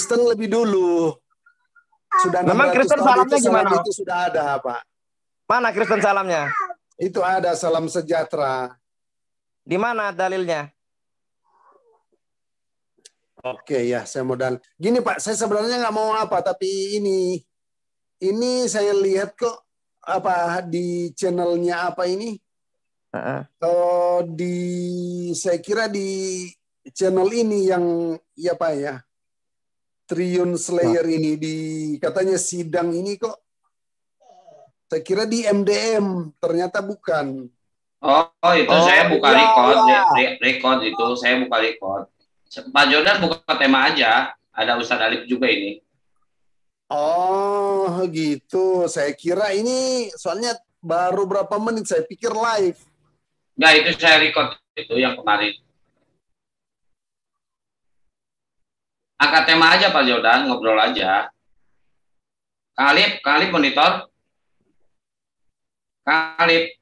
Kristen lebih dulu. Sudah Memang 600 Kristen tahun salamnya itu salam gimana? itu sudah ada, Pak. Mana Kristen salamnya? Itu ada salam sejahtera. Di mana dalilnya? Oke ya, saya modal. Gini Pak, saya sebenarnya nggak mau apa, tapi ini saya lihat kok apa di channelnya apa ini? Oh, saya kira di channel ini yang ya Pak ya, Triun Slayer ini katanya sidang ini kok. Saya kira di MDM, ternyata bukan. Oh, itu saya buka iya, record, iya. record itu saya buka record. Pak Jordan buka tema aja, ada Ustadz Alif juga ini. Oh gitu, saya kira ini soalnya baru berapa menit, saya pikir live. Enggak, itu saya record itu yang kemarin. Angkat tema aja Pak Jordan, ngobrol aja. Kang Alif monitor. Kang Alif.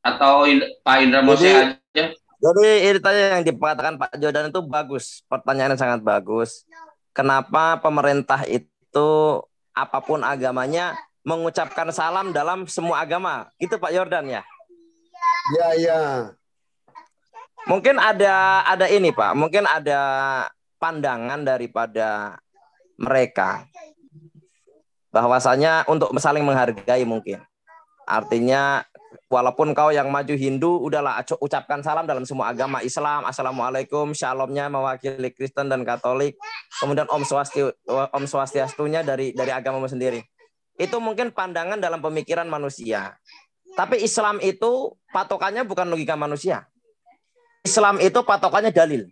Atau Pak Indra Mose aja. Jadi ini tadi yang dikatakan Pak Jordan itu bagus, pertanyaannya sangat bagus. Kenapa pemerintah itu apapun agamanya mengucapkan salam dalam semua agama? Itu Pak Jordan ya? Ya, ya. Mungkin ada ini Pak, mungkin ada pandangan daripada mereka bahwasanya untuk saling menghargai mungkin. Artinya walaupun kau yang maju Hindu, udahlah ucapkan salam dalam semua agama. Islam, Assalamualaikum, Shalomnya mewakili Kristen dan Katolik. Kemudian Om Swastiastunya dari agamamu sendiri. Itu mungkin pandangan dalam pemikiran manusia. Tapi Islam itu patokannya bukan logika manusia. Islam itu patokannya dalil.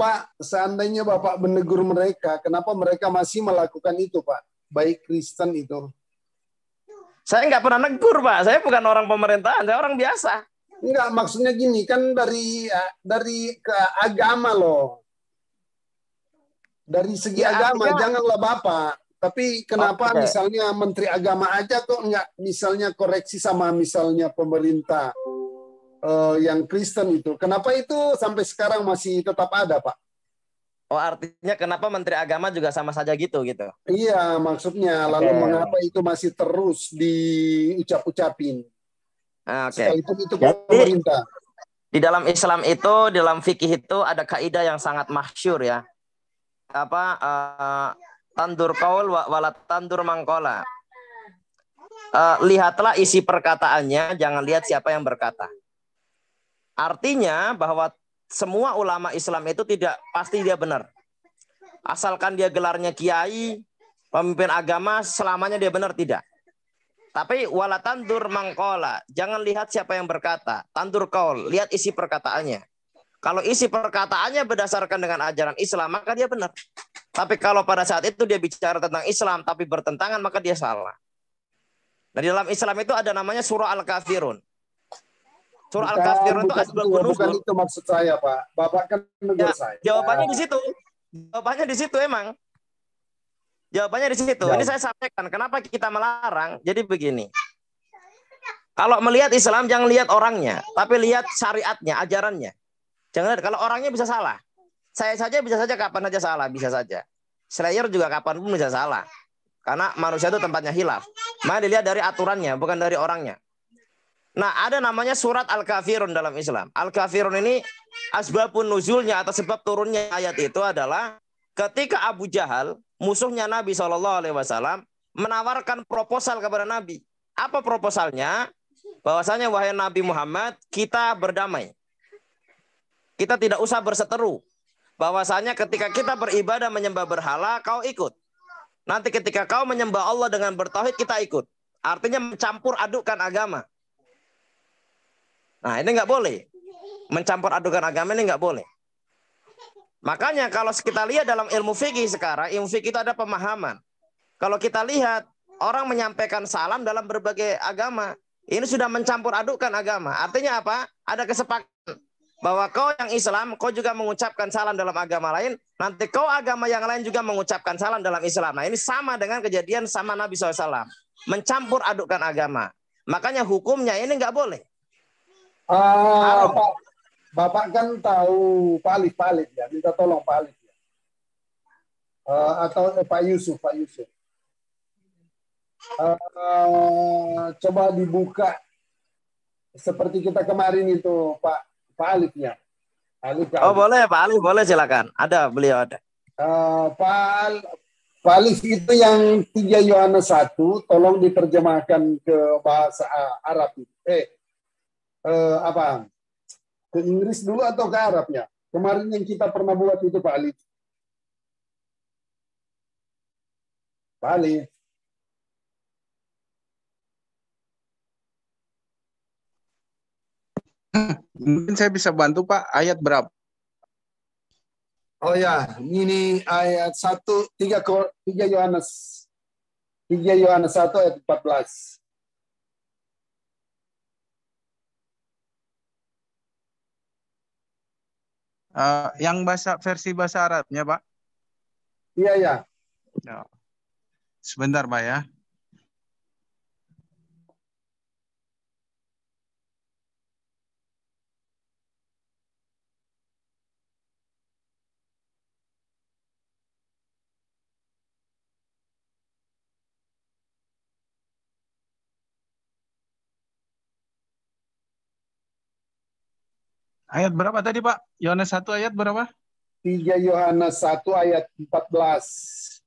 Pak, seandainya Bapak menegur mereka, kenapa mereka masih melakukan itu, Pak? Baik Kristen itu. Saya nggak pernah negur, Pak. Saya bukan orang pemerintahan, saya orang biasa. Enggak, maksudnya gini, kan dari ke agama loh. Dari segi agama, artinya, janganlah Bapak. Tapi kenapa misalnya Menteri Agama aja kok enggak misalnya koreksi sama misalnya pemerintah yang Kristen itu. Kenapa itu sampai sekarang masih tetap ada, Pak? Oh, artinya kenapa Menteri Agama juga sama saja gitu? Iya, maksudnya. Lalu mengapa itu masih terus diucap-ucapin? Sekalipun itu pemerintah. Di dalam Islam itu, di dalam fikih itu ada kaidah yang sangat masyhur ya. Tandur qaul wala tandur mangkola. Lihatlah isi perkataannya, jangan lihat siapa yang berkata. Artinya bahwa semua ulama Islam itu tidak pasti dia benar. Asalkan dia gelarnya kiai, pemimpin agama, selamanya dia benar, tidak. Tapi wala tandur mangkola, jangan lihat siapa yang berkata. Tandur qaul, lihat isi perkataannya. Kalau isi perkataannya berdasarkan dengan ajaran Islam, maka dia benar. Tapi kalau pada saat itu dia bicara tentang Islam tapi bertentangan, maka dia salah. Nah, di dalam Islam itu ada namanya surah Al-Kafirun. Surah Al-Kafirun itu asbabun nuzul. Bukan itu maksud saya, Pak. Bapak kan menegur saya. Jawabannya di situ. Jawabannya di situ emang. Jawabannya di situ. Ini saya sampaikan. Kenapa kita melarang? Jadi begini. Kalau melihat Islam jangan lihat orangnya, tapi lihat syariatnya, ajarannya. Jangan lihat kalau orangnya bisa salah. Saya saja bisa saja kapan saja salah, bisa saja. Slayer juga kapan pun bisa salah. Karena manusia itu tempatnya hilaf. Maka dilihat dari aturannya, bukan dari orangnya. Nah, ada namanya surat Al-Kafirun dalam Islam. Al-Kafirun ini asbabun nuzulnya atau sebab turunnya ayat itu adalah ketika Abu Jahal, musuhnya Nabi SAW, menawarkan proposal kepada Nabi. Apa proposalnya? Bahwasanya wahai Nabi Muhammad, kita berdamai. Kita tidak usah berseteru. Bahwasanya ketika kita beribadah menyembah berhala, kau ikut. Nanti ketika kau menyembah Allah dengan bertauhid, kita ikut. Artinya mencampur adukkan agama. Nah, ini nggak boleh. Mencampur adukan agama ini nggak boleh. Makanya kalau kita lihat dalam ilmu fikih sekarang, ilmu fikih itu ada pemahaman. Kalau kita lihat orang menyampaikan salam dalam berbagai agama, ini sudah mencampur adukan agama. Artinya apa? Ada kesepakatan bahwa kau yang Islam, kau juga mengucapkan salam dalam agama lain. Nanti kau agama yang lain juga mengucapkan salam dalam Islam. Nah, ini sama dengan kejadian sama Nabi SAW. Mencampur adukan agama. Makanya hukumnya ini nggak boleh. Pak, Bapak kan tahu Pak Alif ya, minta tolong Pak Alif ya. Atau Pak Yusuf. Coba dibuka seperti kita kemarin itu Pak Alif ya. Oh boleh Pak Alif, boleh silakan. Ada, beliau ada. Pak Alif itu yang 3 Yohanes 1, tolong diterjemahkan ke bahasa Arab. Ke Inggris dulu atau ke Arabnya? Kemarin yang kita pernah buat itu Pak Alif. Pak Alif. Mungkin saya bisa bantu Pak, ayat berapa? Oh ya, ini ayat 3 Yohanes 1 ayat 14. Yang versi bahasa Arabnya, Pak? Iya, ya. Sebentar, Pak ya. Ayat berapa tadi, Pak? Yohanes 1 ayat berapa? 3 Yohanes 1 ayat 14.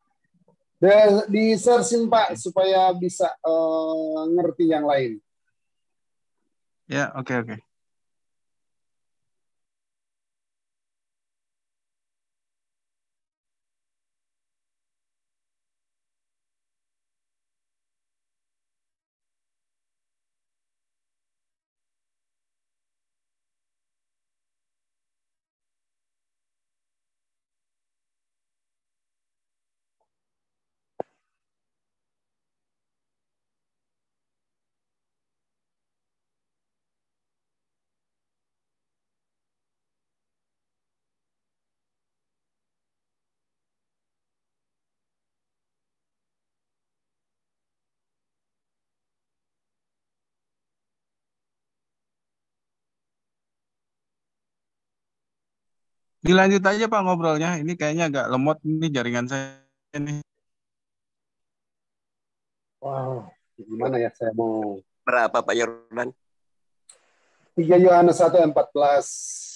Di-searching Pak supaya bisa ngerti yang lain. Ya, oke. Dilanjut aja Pak ngobrolnya. Ini kayaknya agak lemot nih jaringan saya nih. Wow, gimana ya saya mau... Berapa Pak Yordan? 3 Yohanes 1 ayat 14.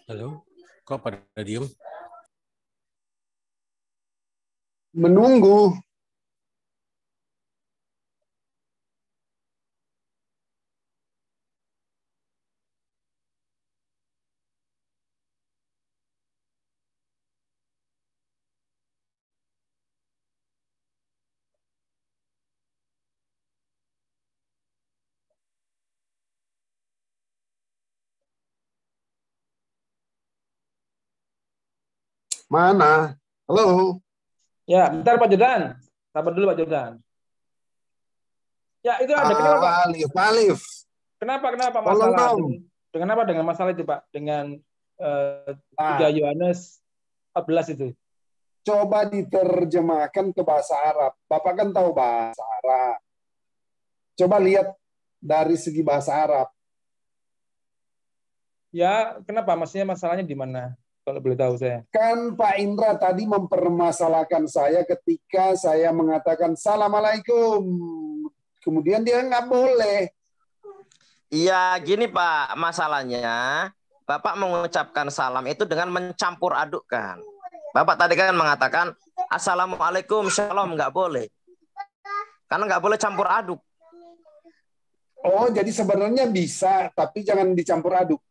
Halo, kok pada diem? Menunggu. Mana? Halo? Ya, bentar Pak Jordan. Sabar dulu Pak Jordan. Ya, itu ada kenapa Pak? Alif. Kenapa masalah? Dengan apa? Dengan masalah itu Pak? Dengan 3 Yohanes 14 itu. Coba diterjemahkan ke bahasa Arab. Bapak kan tahu bahasa Arab. Coba lihat dari segi bahasa Arab. Ya, kenapa? Maksudnya masalahnya di mana? Kalau boleh tahu saya. Kan Pak Indra tadi mempermasalahkan saya ketika saya mengatakan Assalamualaikum. Kemudian dia nggak boleh. Iya, gini Pak, masalahnya Bapak mengucapkan salam itu dengan mencampur adukkan. Bapak tadi kan mengatakan Assalamualaikum, shalom, nggak boleh. Karena nggak boleh campur aduk. Oh, jadi sebenarnya bisa, tapi jangan dicampur aduk.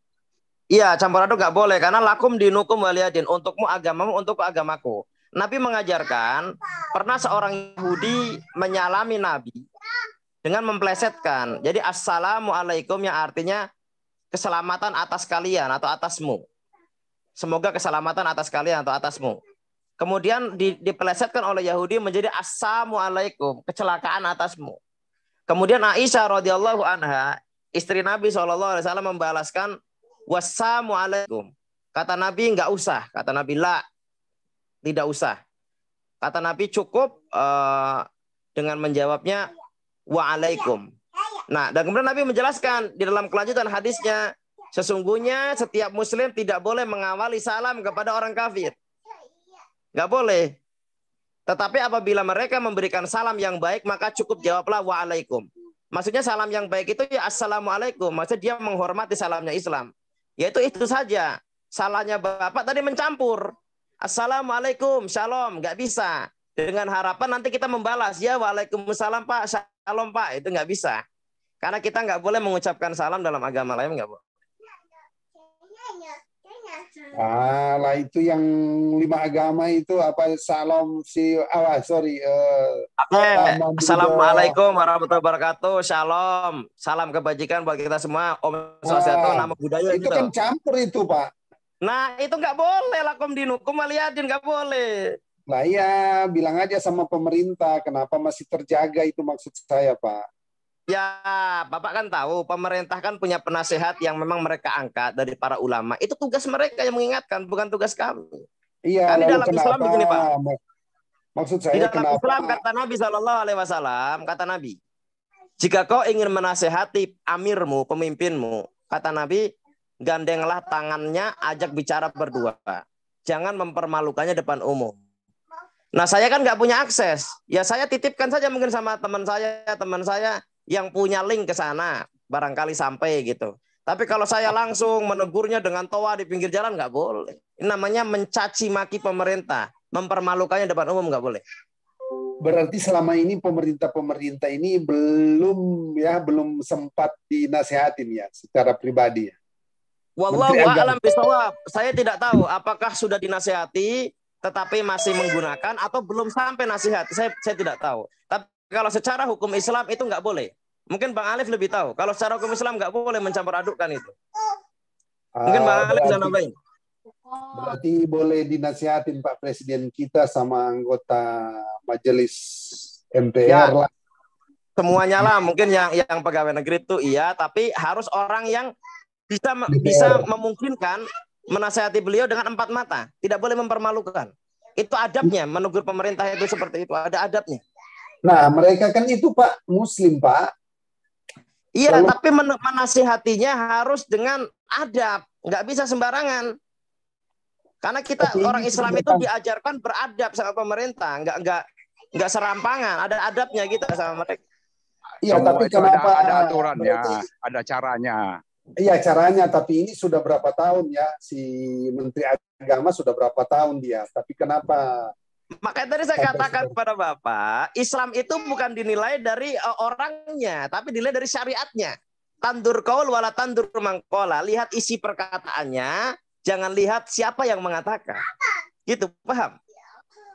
Iya, campur aduk nggak boleh. Karena lakum dinukum waliyadin. Untukmu agamamu, untukku agamaku. Nabi mengajarkan, pernah seorang Yahudi menyalami Nabi dengan memplesetkan. Jadi Assalamualaikum yang artinya keselamatan atas kalian atau atasmu. Semoga keselamatan atas kalian atau atasmu. Kemudian dipelesetkan oleh Yahudi menjadi Assalamualaikum, kecelakaan atasmu. Kemudian Aisyah radhiyallahu anha, istri Nabi SAW membalaskan Wassalamualaikum. Kata Nabi nggak usah, kata Nabi la, tidak usah. Kata Nabi cukup dengan menjawabnya waalaikum. Nah, dan kemudian Nabi menjelaskan di dalam kelanjutan hadisnya, sesungguhnya setiap muslim tidak boleh mengawali salam kepada orang kafir. Nggak boleh. Tetapi apabila mereka memberikan salam yang baik, maka cukup jawablah waalaikum. Maksudnya salam yang baik itu ya assalamualaikum. Maksudnya dia menghormati salamnya Islam. Yaitu itu saja. Salahnya Bapak tadi mencampur. Assalamualaikum, shalom. Nggak bisa. Dengan harapan nanti kita membalas. Ya waalaikumsalam Pak, shalom Pak. Itu nggak bisa. Karena kita nggak boleh mengucapkan salam dalam agama lain. Nggak boleh. Lah itu yang 5 agama itu apa salam Assalamualaikum warahmatullahi wabarakatuh. Shalom. Salam kebajikan buat kita semua. Om Swastiastu, nama budaya itu gitu. Kan campur itu, Pak. Nah, itu nggak boleh. Lakum dinukum waliyadin, nggak boleh. Nah, iya, bilang aja sama pemerintah kenapa masih terjaga itu maksud saya, Pak. Ya, Bapak kan tahu pemerintah kan punya penasehat yang memang mereka angkat dari para ulama. Itu tugas mereka yang mengingatkan, bukan tugas kami. Iya, kan di dalam kenapa? Islam begini, Pak. Maksud saya di dalam kenapa? Islam kata Nabi SAW, kata Nabi, jika kau ingin menasehati amirmu, pemimpinmu, kata Nabi, gandenglah tangannya, ajak bicara berdua. Jangan mempermalukannya depan umum. Nah, saya kan nggak punya akses. Ya saya titipkan saja mungkin sama teman saya yang punya link ke sana, barangkali sampai gitu. Tapi kalau saya langsung menegurnya dengan toa di pinggir jalan nggak boleh. Ini namanya mencaci maki pemerintah, mempermalukannya depan umum nggak boleh. Berarti selama ini pemerintah ini belum sempat dinasehatin ya secara pribadi ya. Wallahu a'lam bishawab. Saya tidak tahu apakah sudah dinasehati tetapi masih menggunakan atau belum sampai nasihat. Saya tidak tahu. Tapi kalau secara hukum Islam itu nggak boleh. Mungkin Bang Alif lebih tahu. Kalau secara hukum Islam nggak boleh mencampur adukkan itu. Mungkin Bang Alif bisa nambahin. Berarti boleh dinasihatin Pak Presiden kita sama anggota Majelis MPR lah. Semuanya lah. Mungkin yang pegawai negeri itu iya, tapi harus orang yang bisa memungkinkan menasihati beliau dengan 4 mata. Tidak boleh mempermalukan. Itu adabnya. Menegur pemerintah itu seperti itu. Ada adabnya. Nah, mereka kan itu Pak Muslim, Pak. Iya, tapi menasihatinya harus dengan adab. Nggak bisa sembarangan. Karena kita orang Islam itu diajarkan beradab sama pemerintah. Nggak serampangan. Ada adabnya kita sama mereka. Iya, tapi kenapa ada aturannya, ada caranya. Iya caranya, tapi ini sudah berapa tahun ya si Menteri Agama sudah berapa tahun dia, tapi kenapa? Makanya tadi saya katakan kepada Bapak, Islam itu bukan dinilai dari orangnya, tapi dinilai dari syariatnya. Tandur qaul wala tandur mangqala. Lihat isi perkataannya, jangan lihat siapa yang mengatakan. Gitu, paham?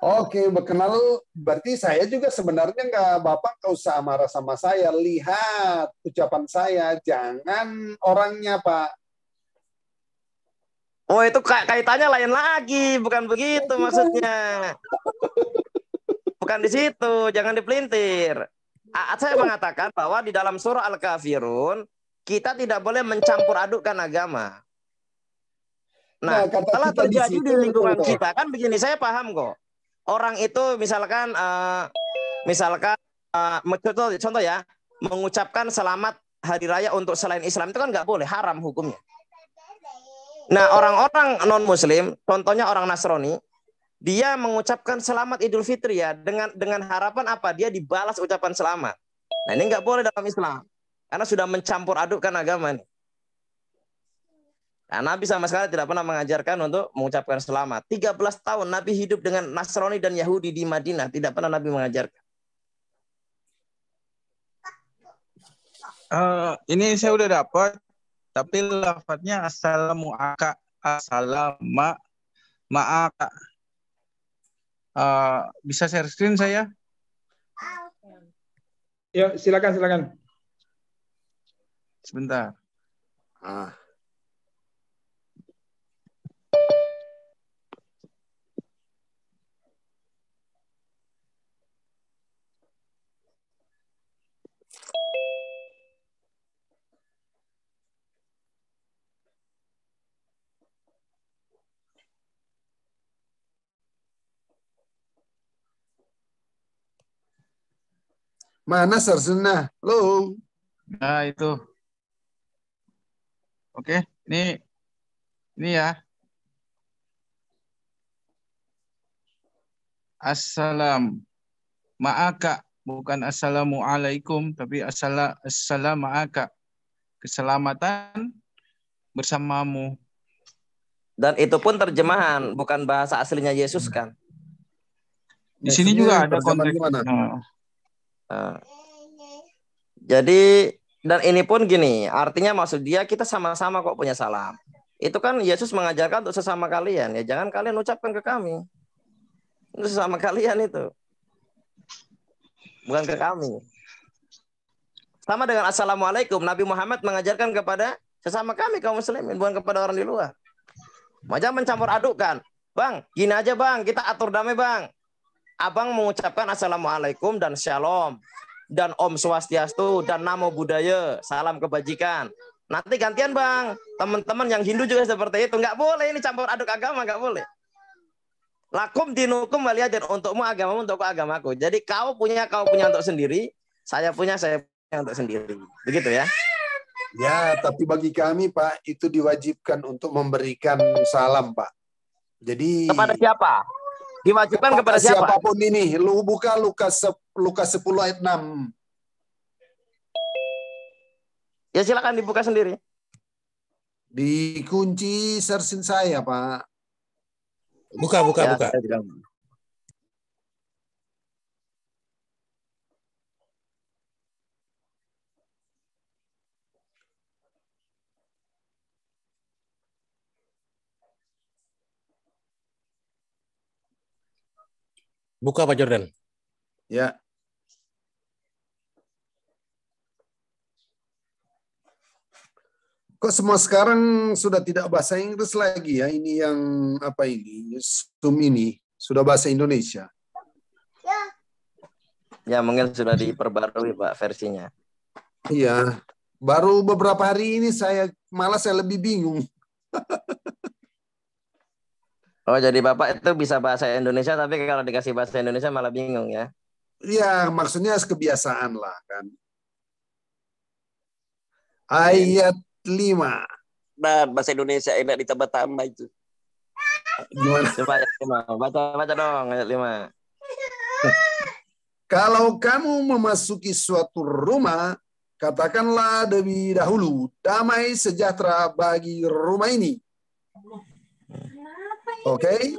Oke, berkenal berarti saya juga sebenarnya Bapak nggak usah marah sama saya. Lihat ucapan saya, jangan orangnya, Pak. Oh, itu kaitannya lain lagi, bukan begitu maksudnya. Bukan di situ, jangan dipelintir. Saya mengatakan bahwa di dalam surah Al-Kafirun, kita tidak boleh mencampur adukkan agama. Nah, telah terjadi di lingkungan kita, kan begini, saya paham kok. Orang itu misalkan contoh ya, mengucapkan selamat hari raya untuk selain Islam itu kan nggak boleh, haram hukumnya. Nah, orang-orang non Muslim, contohnya orang Nasrani, dia mengucapkan selamat Idul Fitri ya dengan harapan apa? Dia dibalas ucapan selamat. Nah, ini nggak boleh dalam Islam karena sudah mencampur adukkan agama nih. Nah, Nabi sama sekali tidak pernah mengajarkan untuk mengucapkan selamat. 13 tahun Nabi hidup dengan Nasrani dan Yahudi di Madinah. Tidak pernah Nabi mengajarkan. Ini saya udah dapat, tapi lafadznya assalamu aka, assalama ma'aka. Bisa share screen saya? Ya, silakan. Sebentar. Mana Sarsunnah? Lo? Nah, itu. Oke, ini ya. Assalam ma'aka, bukan assalamu alaikum, tapi assalam ma'aka. Keselamatan bersamamu. Dan itu pun terjemahan, bukan bahasa aslinya Yesus kan. Di sini juga ada konteks. Jadi, dan ini pun gini, artinya maksud dia kita sama-sama kok punya salam. Itu kan Yesus mengajarkan untuk sesama kalian. Ya jangan kalian ucapkan ke kami. Itu sesama kalian itu. Bukan ke kami. Sama dengan assalamualaikum, Nabi Muhammad mengajarkan kepada sesama kami kaum muslimin, bukan kepada orang di luar. Jangan mencampur adukkan. Bang, gini aja bang, kita atur damai bang. Abang mengucapkan assalamualaikum dan shalom. Dan om swastiastu dan namo buddhaya. Salam kebajikan. Nanti gantian bang. Teman-teman yang Hindu juga seperti itu. Nggak boleh ini campur aduk agama, nggak boleh. Lakum dinukum waliyadin, untukmu agamamu, untukku agamaku. Jadi kau punya untuk sendiri, saya punya untuk sendiri. Begitu ya. Ya, tapi bagi kami Pak, itu diwajibkan untuk memberikan salam Pak. Jadi kepada siapa? Diwajibkan kepada siapa? Siapapun ini. Lu buka Lukas 10 ayat 6. Ya silakan dibuka sendiri. Dikunci sersin saya Pak. Buka. Buka Pak Jordan. Ya. Kok semua sekarang sudah tidak bahasa Inggris lagi ya? Ini yang apa ini? Zoom ini sudah bahasa Indonesia. Ya mungkin sudah diperbarui Pak versinya. Iya. Baru beberapa hari ini saya lebih bingung. Oh jadi Bapak itu bisa bahasa Indonesia tapi kalau dikasih bahasa Indonesia malah bingung ya? Iya, maksudnya kebiasaan lah kan. Ayat 5. Dan bahasa Indonesia enak ditambah-tambah itu. Gimana? Coba ayat 5. Baca dong ayat 5. Kalau kamu memasuki suatu rumah, katakanlah lebih dahulu, damai sejahtera bagi rumah ini. Oke?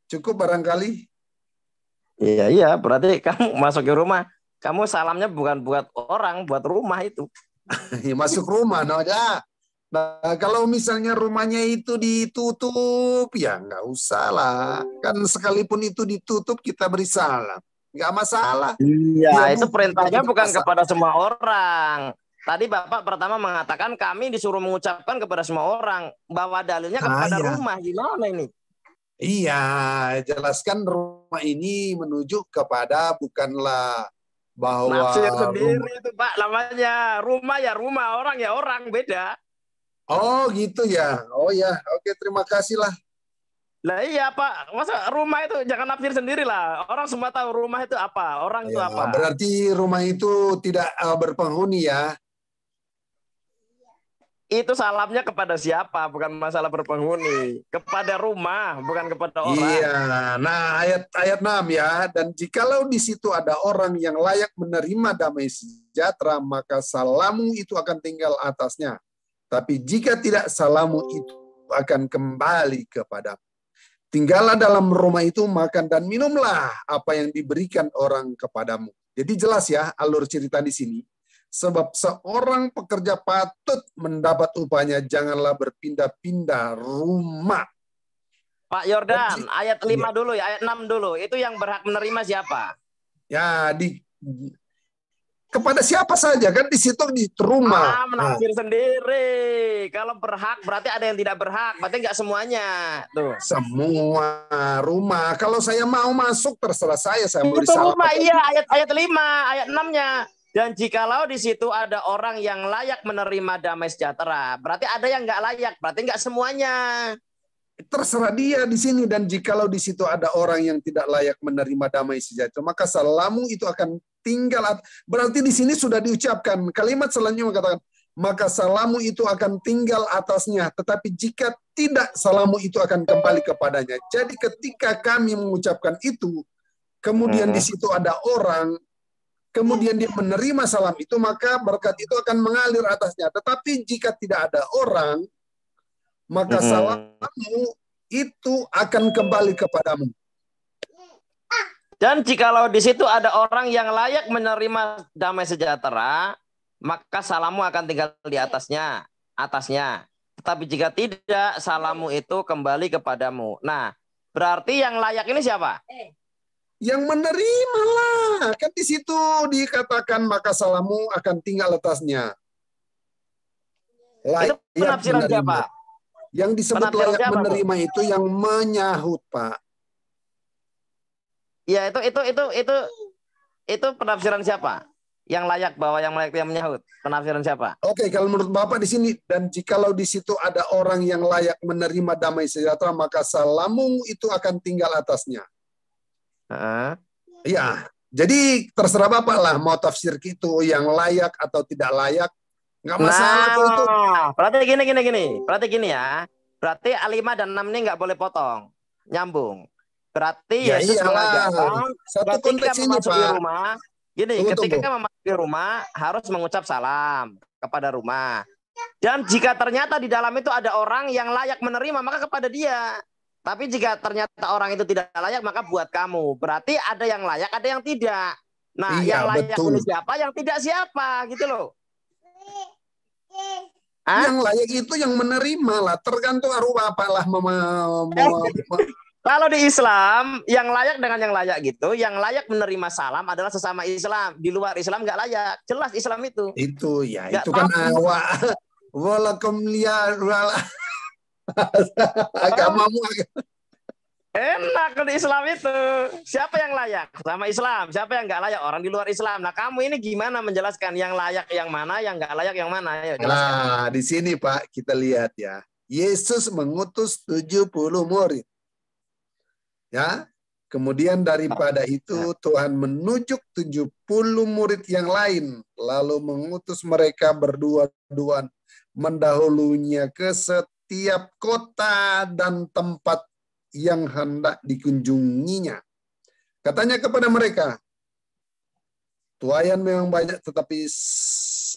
Cukup barangkali? Iya, berarti kamu masuk ke rumah, kamu salamnya bukan buat orang, buat rumah itu. Masuk rumah, no ya. Nah, kalau misalnya rumahnya itu ditutup, ya nggak usah lah. Kan sekalipun itu ditutup, kita beri salam. Nggak masalah. Iya, itu perintahnya bukan kepada semua orang. Tadi Bapak pertama mengatakan kami disuruh mengucapkan kepada semua orang. Bawa dalilnya kepada rumah. Gimana ini? Iya, jelaskan rumah ini menuju kepada bukanlah bahwa nafsir sendiri itu Pak namanya. Rumah ya rumah, orang ya orang, beda. Oh gitu ya. Oh ya, oke terima kasih lah. Lah iya Pak, masa rumah itu jangan nafsir sendiri lah. Orang semua tahu rumah itu apa, orang itu apa. Berarti rumah itu tidak berpenghuni ya. Itu salamnya kepada siapa, bukan masalah berpenghuni. Kepada rumah, bukan kepada orang. Iya, nah ayat 6 ya. Dan jikalau di situ ada orang yang layak menerima damai sejahtera, maka salammu itu akan tinggal atasnya. Tapi jika tidak, salammu itu akan kembali kepadamu. Tinggallah dalam rumah itu, makan dan minumlah apa yang diberikan orang kepadamu. Jadi jelas ya alur cerita di sini. Sebab seorang pekerja patut mendapat upahnya, janganlah berpindah-pindah rumah. Pak Yordan, ayat 5 dulu ya, ayat 6 dulu. Itu yang berhak menerima siapa? Ya, kepada siapa saja kan di situ di rumah. Menafsir sendiri. Kalau berhak berarti ada yang tidak berhak, berarti nggak semuanya. Tuh. Semua rumah. Kalau saya mau masuk terserah saya beri itu salam. Rumah iya, ayat 5, ayat 6-nya. Dan jikalau di situ ada orang yang layak menerima damai sejahtera, berarti ada yang nggak layak, berarti nggak semuanya. Terserah dia di sini. Dan jikalau di situ ada orang yang tidak layak menerima damai sejahtera, maka salammu itu akan tinggal. Berarti di sini sudah diucapkan kalimat selanjutnya mengatakan, maka salammu itu akan tinggal atasnya. Tetapi jika tidak, salammu itu akan kembali kepadanya. Jadi ketika kami mengucapkan itu, kemudian di situ ada orang, kemudian dia menerima salam itu, maka berkat itu akan mengalir atasnya. Tetapi jika tidak ada orang, maka salammu itu akan kembali kepadamu. Dan jikalau di situ ada orang yang layak menerima damai sejahtera, maka salammu akan tinggal di atasnya. Tetapi jika tidak, salammu itu kembali kepadamu. Nah, berarti yang layak ini siapa? Yang menerima lah. Kan di situ dikatakan maka salammu akan tinggal atasnya. Itu penafsiran siapa? Yang disebut layak menerima itu yang menyahut, Pak. Ya, itu penafsiran siapa? Yang layak bahwa yang layak yang menyahut. Penafsiran siapa? Oke, kalau menurut Bapak di sini, dan jikalau di situ ada orang yang layak menerima damai sejahtera, maka salammu itu akan tinggal atasnya. Ya, jadi terserah Bapak lah mau tafsir itu yang layak atau tidak layak, nggak masalah kok itu. Berarti gini ya. Berarti 5 dan 6 ini nggak boleh potong, nyambung. Berarti ya Yesus mengajarkan satu konteks ini, Pak. Rumah, ketika memasuki rumah harus mengucap salam kepada rumah. Dan jika ternyata di dalam itu ada orang yang layak menerima, maka kepada dia. Tapi jika ternyata orang itu tidak layak, maka buat kamu. Berarti ada yang layak, ada yang tidak. Nah, iya, yang layak betul. siapa, yang tidak siapa, gitu loh. Yang layak itu yang menerima lah, tergantung arwah apalah. Kalau di Islam, yang layak dengan yang layak gitu, yang layak menerima salam adalah sesama Islam. Di luar Islam nggak layak. Jelas Islam itu. Itu ya, nggak itu kan awak. Walakum liya agamamu. Enak di Islam itu. Siapa yang layak sama Islam? Siapa yang nggak layak? Orang di luar Islam. Nah, kamu ini gimana menjelaskan yang layak yang mana, yang nggak layak yang mana? Ayo, jelaskan. Nah, di sini Pak kita lihat ya. Yesus mengutus 70 murid. Ya. Kemudian daripada itu Tuhan menunjuk 70 murid yang lain, lalu mengutus mereka berdua-duaan mendahulunya ke setiap kota dan tempat yang hendak dikunjunginya. Katanya kepada mereka, tuaian memang banyak tetapi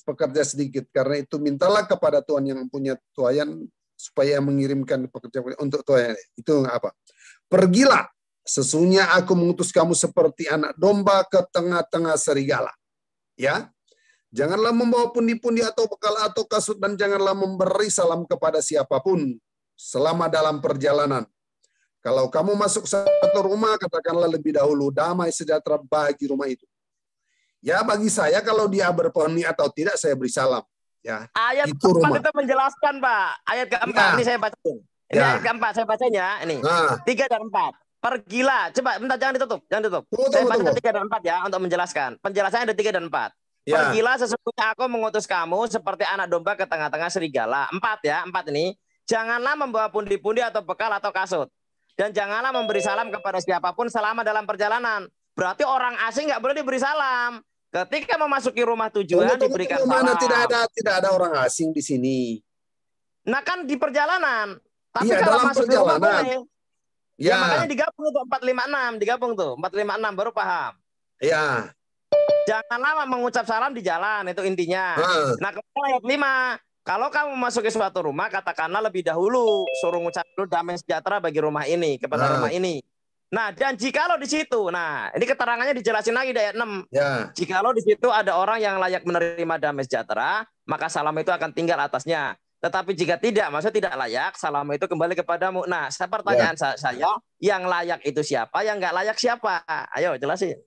pekerja sedikit. Karena itu mintalah kepada Tuhan yang punya tuaian supaya mengirimkan pekerja untuk tuaian. Itu apa? Pergilah, sesungguhnya aku mengutus kamu seperti anak domba ke tengah-tengah serigala. Ya, janganlah membawa pundi-pundi atau bekal atau kasut, dan janganlah memberi salam kepada siapapun selama dalam perjalanan. Kalau kamu masuk satu rumah, katakanlah lebih dahulu damai sejahtera bagi rumah itu. Ya, bagi saya kalau dia berpenghuni atau tidak, saya beri salam. Ya, ayat itu keempat rumah. Itu menjelaskan, Pak. Ayat keempat ini saya bacain. Ini ayat keempat saya bacanya. Ini 3 dan 4. Pergilah, coba bentar, jangan ditutup. Saya baca 3 dan 4 ya untuk menjelaskan. Penjelasannya ada 3 dan 4. Ya. Pergilah, sesungguhnya aku mengutus kamu seperti anak domba ke tengah-tengah serigala. 4 ya, 4 ini. Janganlah membawa pundi-pundi atau bekal atau kasut. Dan janganlah memberi salam kepada siapapun selama dalam perjalanan. Berarti orang asing nggak boleh diberi salam. Ketika memasuki rumah tujuan diberikan salam. Tidak ada orang asing di sini. Nah kan di perjalanan. Tapi iya, kalau masuk perjalanan. Rumah boleh. Ya, makanya digabung tuh 456, digabung tuh 456 baru paham. Iya. Janganlah mengucap salam di jalan, itu intinya. Nah, kemudian ayat 5, Kalau kamu masuk ke suatu rumah, katakanlah lebih dahulu suruh ngucap dulu damai sejahtera bagi rumah ini, kepada rumah ini. Nah, dan jikalau di situ, nah ini keterangannya dijelasin lagi di ayat 6. Ya. Jikalau di situ ada orang yang layak menerima damai sejahtera, maka salam itu akan tinggal atasnya. Tetapi jika tidak, maksudnya tidak layak, salam itu kembali kepadamu. Nah, pertanyaan saya, yang layak itu siapa, yang nggak layak siapa? Ayo jelasin.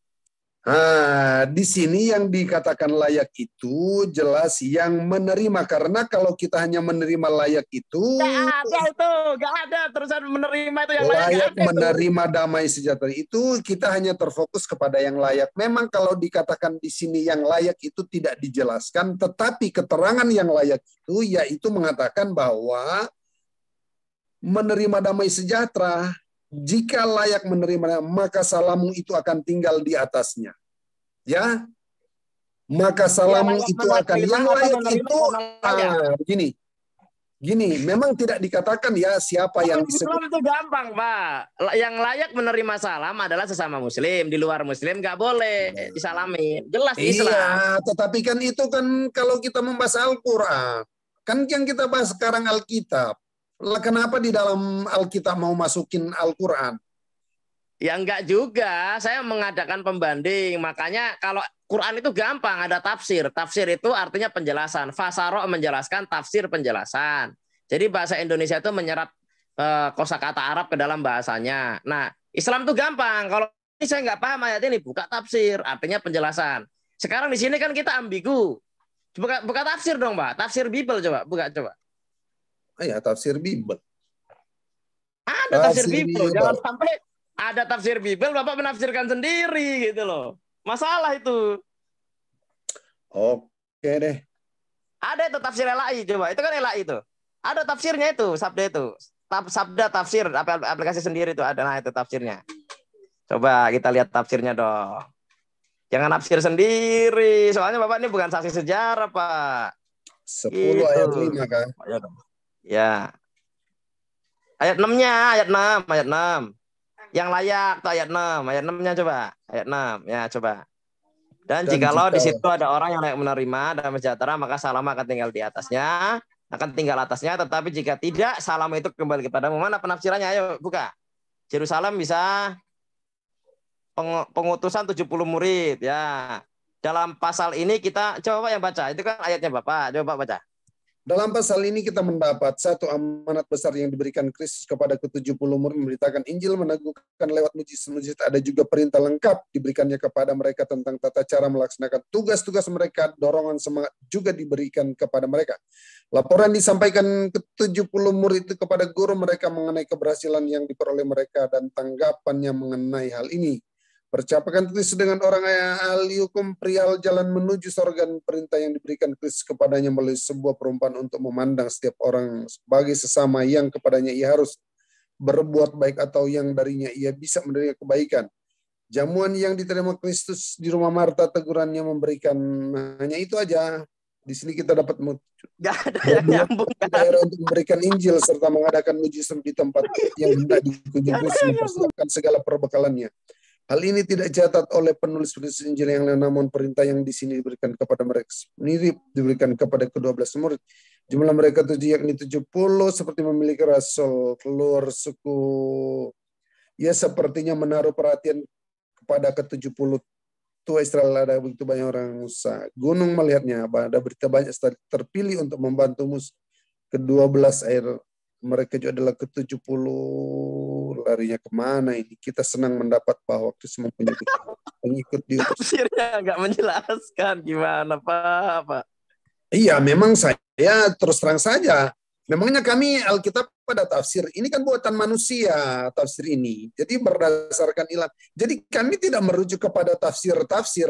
Di sini yang dikatakan layak itu jelas yang menerima, karena kalau kita hanya menerima layak itu nggak ada terusan menerima itu yang layak menerima damai sejahtera itu kita hanya terfokus kepada yang layak. Memang kalau dikatakan di sini yang layak itu tidak dijelaskan, tetapi keterangan yang layak itu yaitu mengatakan bahwa menerima damai sejahtera. Jika layak menerima, maka salamu itu akan tinggal di atasnya. Ya, maka salamu itu akan yang layak itu. Gini, memang tidak dikatakan ya siapa yang disebut. Itu gampang, Pak. Yang layak menerima salam adalah sesama Muslim. Di luar Muslim nggak boleh disalamin. Jelas Islam. Iya, tetapi kan itu kan kalau kita membahas Al-Quran, kan yang kita bahas sekarang Alkitab. Kenapa di dalam Alkitab mau masukin Al-Quran? Ya enggak juga, saya mengadakan pembanding. Makanya kalau Quran itu gampang, ada tafsir. Tafsir itu artinya penjelasan. Fasaro menjelaskan, tafsir penjelasan. Jadi bahasa Indonesia itu menyerap kosakata Arab ke dalam bahasanya. Nah, Islam itu gampang. Kalau ini saya nggak paham ayat ini, buka tafsir, artinya penjelasan. Sekarang di sini kan kita ambigu. Buka tafsir dong, Pak. Tafsir Bible coba, buka coba. Ya, tafsir Bible. Ada tafsir Bible. Jangan sampai ada tafsir Bible, Bapak menafsirkan sendiri gitu loh. Masalah itu. Oke deh. Ada itu tafsir Elai coba. Itu kan Elai itu. Ada tafsirnya itu, sabda itu. Sabda tafsir, aplikasi sendiri itu ada. Nah, itu tafsirnya. Coba kita lihat tafsirnya dong. Jangan nafsir sendiri. Soalnya Bapak ini bukan saksi sejarah, Pak. 10 gitu. Ayat 5 kan? Ya. Ayat 6-nya, ayat 6. Yang layak tuh ayat 6. Ayat 6-nya coba. Ayat 6. Ya, coba. Dan jikalau di situ ada orang yang layak menerima damai sejahtera, maka salam akan tinggal di atasnya, tetapi jika tidak, salam itu kembali kepadamu. Mana penafsirannya? Ayo buka. Yerusalem bisa pengutusan 70 murid ya. Dalam pasal ini kita coba yang baca. Itu kan ayatnya Bapak. Coba baca. Dalam pasal ini kita mendapat satu amanat besar yang diberikan Kristus kepada ke-70 murid memberitakan Injil, meneguhkan lewat mujizat-mujizat. Ada juga perintah lengkap diberikannya kepada mereka tentang tata cara melaksanakan tugas-tugas mereka. Dorongan semangat juga diberikan kepada mereka. Laporan disampaikan ke-70 murid itu kepada guru mereka mengenai keberhasilan yang diperoleh mereka dan tanggapannya mengenai hal ini. Percakapan Kristus dengan orang ahli hukum perihal jalan menuju surga dan perintah yang diberikan Kristus kepadanya melalui sebuah perumpamaan untuk memandang setiap orang sebagai sesama yang kepadanya ia harus berbuat baik atau yang darinya ia bisa menerima kebaikan. Jamuan yang diterima Kristus di rumah Marta, tegurannya memberikan hanya itu aja. Di sini kita dapat nyambung daerah untuk memberikan Injil serta mengadakan mujizat di tempat yang hendak dikunjungi Kristus, mempersiapkan segala perbekalannya. Hal ini tidak dicatat oleh penulis Injil yang lain, namun perintah yang di sini diberikan kepada mereka mirip diberikan kepada ke-12 murid. Jumlah mereka 7 yakni 70 seperti memiliki rasul keluar suku. Ya sepertinya menaruh perhatian kepada ke-70 tua Israel. Ada begitu banyak orang Musa gunung melihatnya. Ada berita banyak terpilih untuk membantu Musa. Ke-12 air mereka juga adalah ke-70. Larinya kemana ini? Kita senang mendapat bahwa Kristus mempunyai pengikut di tafsirnya nggak menjelaskan gimana Pak. Iya, memang saya terus terang saja. Memangnya kami Alkitab pada tafsir. Ini kan buatan manusia tafsir ini. Jadi berdasarkan ilham. Jadi kami tidak merujuk kepada tafsir-tafsir.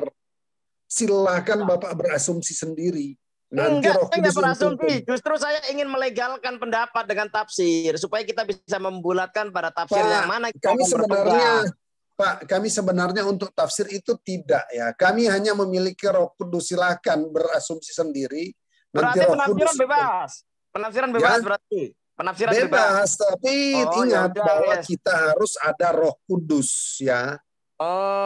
Silakan Bapak berasumsi sendiri. Enggak, saya nggak berasumsi. Justru saya ingin melegalkan pendapat dengan tafsir supaya kita bisa membulatkan pada tafsir yang mana kita kami sebenarnya untuk tafsir itu tidak ya. Kami hanya memiliki Roh Kudus. Silakan berasumsi sendiri. Nanti berarti penafsiran bebas. Penafsiran bebas berarti. Penafsiran bebas. Tapi ingat bahwa kita harus ada Roh Kudus ya.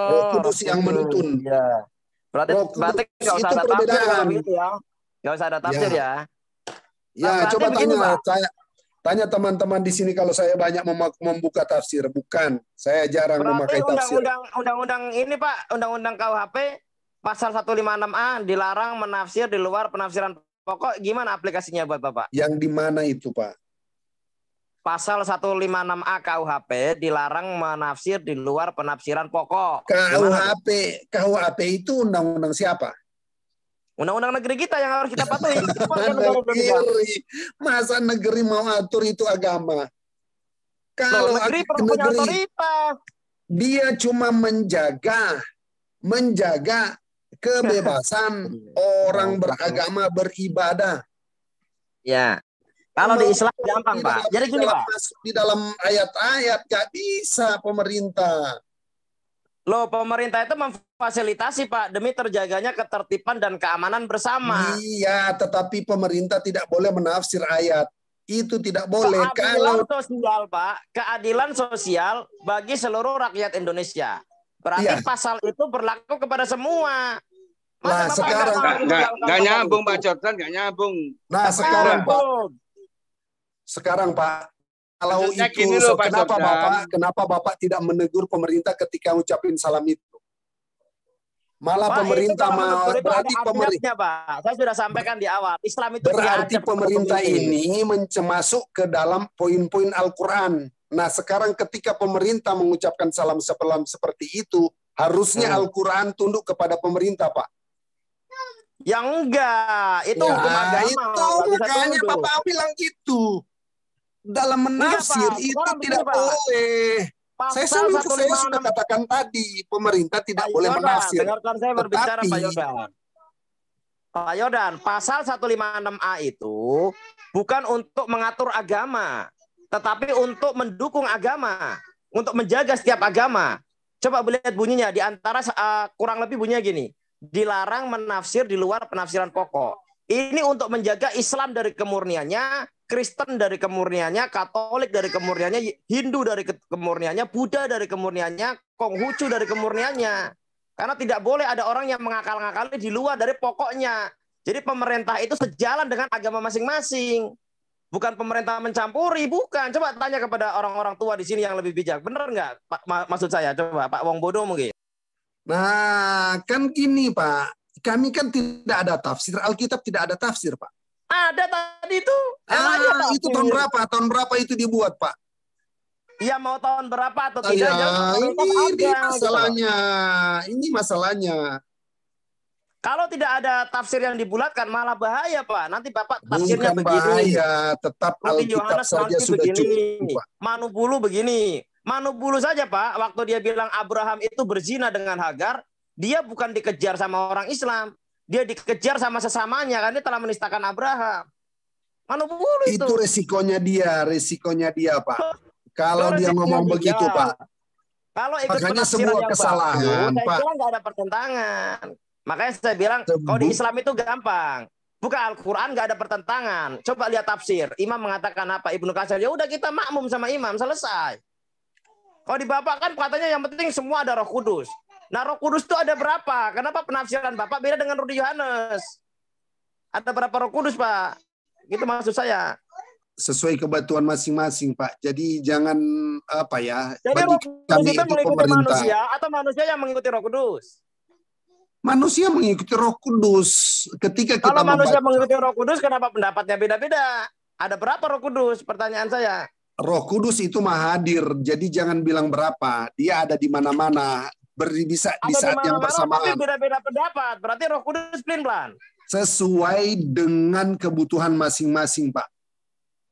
Roh Kudus yang menuntun. Ya. Berarti nggak usah ada tafsir kalau begitu ya. Nggak usah ada tafsir ya. Ya, Berarti coba begini, Pak. tanya teman-teman di sini kalau saya banyak membuka tafsir. Bukan, saya jarang Berarti memakai tafsir. undang-undang ini Pak, undang-undang KUHP pasal 156A dilarang menafsir di luar penafsiran pokok. Gimana aplikasinya buat Bapak? Yang di mana itu, Pak? Pasal 156A KUHP dilarang menafsir di luar penafsiran pokok. KUHP itu undang-undang siapa? Undang-undang negeri kita yang harus kita patuhi. Negeri. Masa negeri mau atur itu agama? Kalau negeri otoritas. Dia cuma menjaga kebebasan orang beragama beribadah. Ya. Kalau di Islam gampang, Pak. Jadi gini, Pak. Masuk di dalam ayat-ayat gak bisa pemerintah. Loh, pemerintah itu memfasilitasi, Pak, demi terjaganya ketertiban dan keamanan bersama. Iya, tetapi pemerintah tidak boleh menafsir ayat. Itu tidak boleh. Keadilan sosial, Pak. Keadilan sosial bagi seluruh rakyat Indonesia. Berarti pasal itu berlaku kepada semua. Nah, sekarang nggak nyambung, Pak Jordan, nggak nyambung. Nah, sekarang, Pak. Kalau maksudnya itu, loh, kenapa Bapak tidak menegur pemerintah ketika ngucapin salam itu? Malah Pak, pemerintah berarti pemerintah, Pak. Saya sudah sampaikan di awal. Islam itu berarti pemerintah ini masuk ke dalam poin-poin Al-Quran. Nah, sekarang ketika pemerintah mengucapkan salam seperti itu, harusnya Al-Quran tunduk kepada pemerintah, Pak. Yang enggak, itu hukum agama. Itu makanya Bapak bilang gitu. Dalam menafsir itu tidak boleh. Saya sudah katakan tadi, pemerintah tidak boleh menafsir. Dengarkan saya berbicara, Pak Yodan. Pak Yodan, pasal 156A itu bukan untuk mengatur agama, tetapi untuk mendukung agama, untuk menjaga setiap agama. Coba lihat bunyinya, di antara kurang lebih bunyinya gini, dilarang menafsir di luar penafsiran pokok. Ini untuk menjaga Islam dari kemurniannya, Kristen dari kemurniannya, Katolik dari kemurniannya, Hindu dari kemurniannya, Buddha dari kemurniannya, Konghucu dari kemurniannya. Karena tidak boleh ada orang yang mengakal-ngakali di luar dari pokoknya. Jadi pemerintah itu sejalan dengan agama masing-masing. Bukan pemerintah mencampuri, bukan. Coba tanya kepada orang-orang tua di sini yang lebih bijak. Benar nggak, Pak? Maksud saya, coba Pak Wong Bodo mungkin. Nah, kan gini, Pak. Kami kan tidak ada tafsir. Alkitab tidak ada tafsir, Pak. Ada tadi itu. Itu tahun berapa? Tahun berapa itu dibuat, Pak? Ya mau tahun berapa atau tidak? Ini masalahnya. Ini masalahnya. Kalau tidak ada tafsir yang dibulatkan malah bahaya, Pak. Nanti Bapak tafsirnya bukan begini. Bahaya, tetap Alkitab saja sudah begini. cukup, Pak. Manubulu begini. Manubulu saja, Pak. Waktu dia bilang Abraham itu berzina dengan Hagar, dia bukan dikejar sama orang Islam. Dia dikejar sama sesamanya, kan dia telah menistakan Abraham. Manubulu itu. Itu resikonya dia, Pak. Kalau dia ngomong begitu, Pak. Kalau ikut makanya semua kesalahan, Pak. Saya Pak. bilang nggak ada pertentangan. Makanya saya bilang, kalau di Islam itu gampang. Buka Al-Quran nggak ada pertentangan. Coba lihat tafsir. Imam mengatakan apa? Ibnu Katsir. Ya udah kita makmum sama imam, selesai. Kalau di Bapak kan katanya yang penting semua ada Roh Kudus. Nah, Roh Kudus itu ada berapa? Kenapa penafsiran Bapak beda dengan Rudi Yohanes? Ada berapa Roh Kudus, Pak? Gitu maksud saya. Sesuai kebutuhan masing-masing, Pak. Jadi jangan apa ya? Jadi Roh Kudus itu mengikuti manusia atau manusia yang mengikuti Roh Kudus? Manusia mengikuti Roh Kudus. Ketika kita kalau manusia mengikuti Roh Kudus, kenapa pendapatnya beda-beda? Ada berapa Roh Kudus? Pertanyaan saya. Roh Kudus itu maha hadir. Jadi jangan bilang berapa. Dia ada di mana-mana. Bisa di saat yang bersamaan. Tapi beda-beda pendapat. Berarti Roh Kudus pelin-pelan. Sesuai dengan kebutuhan masing-masing, Pak.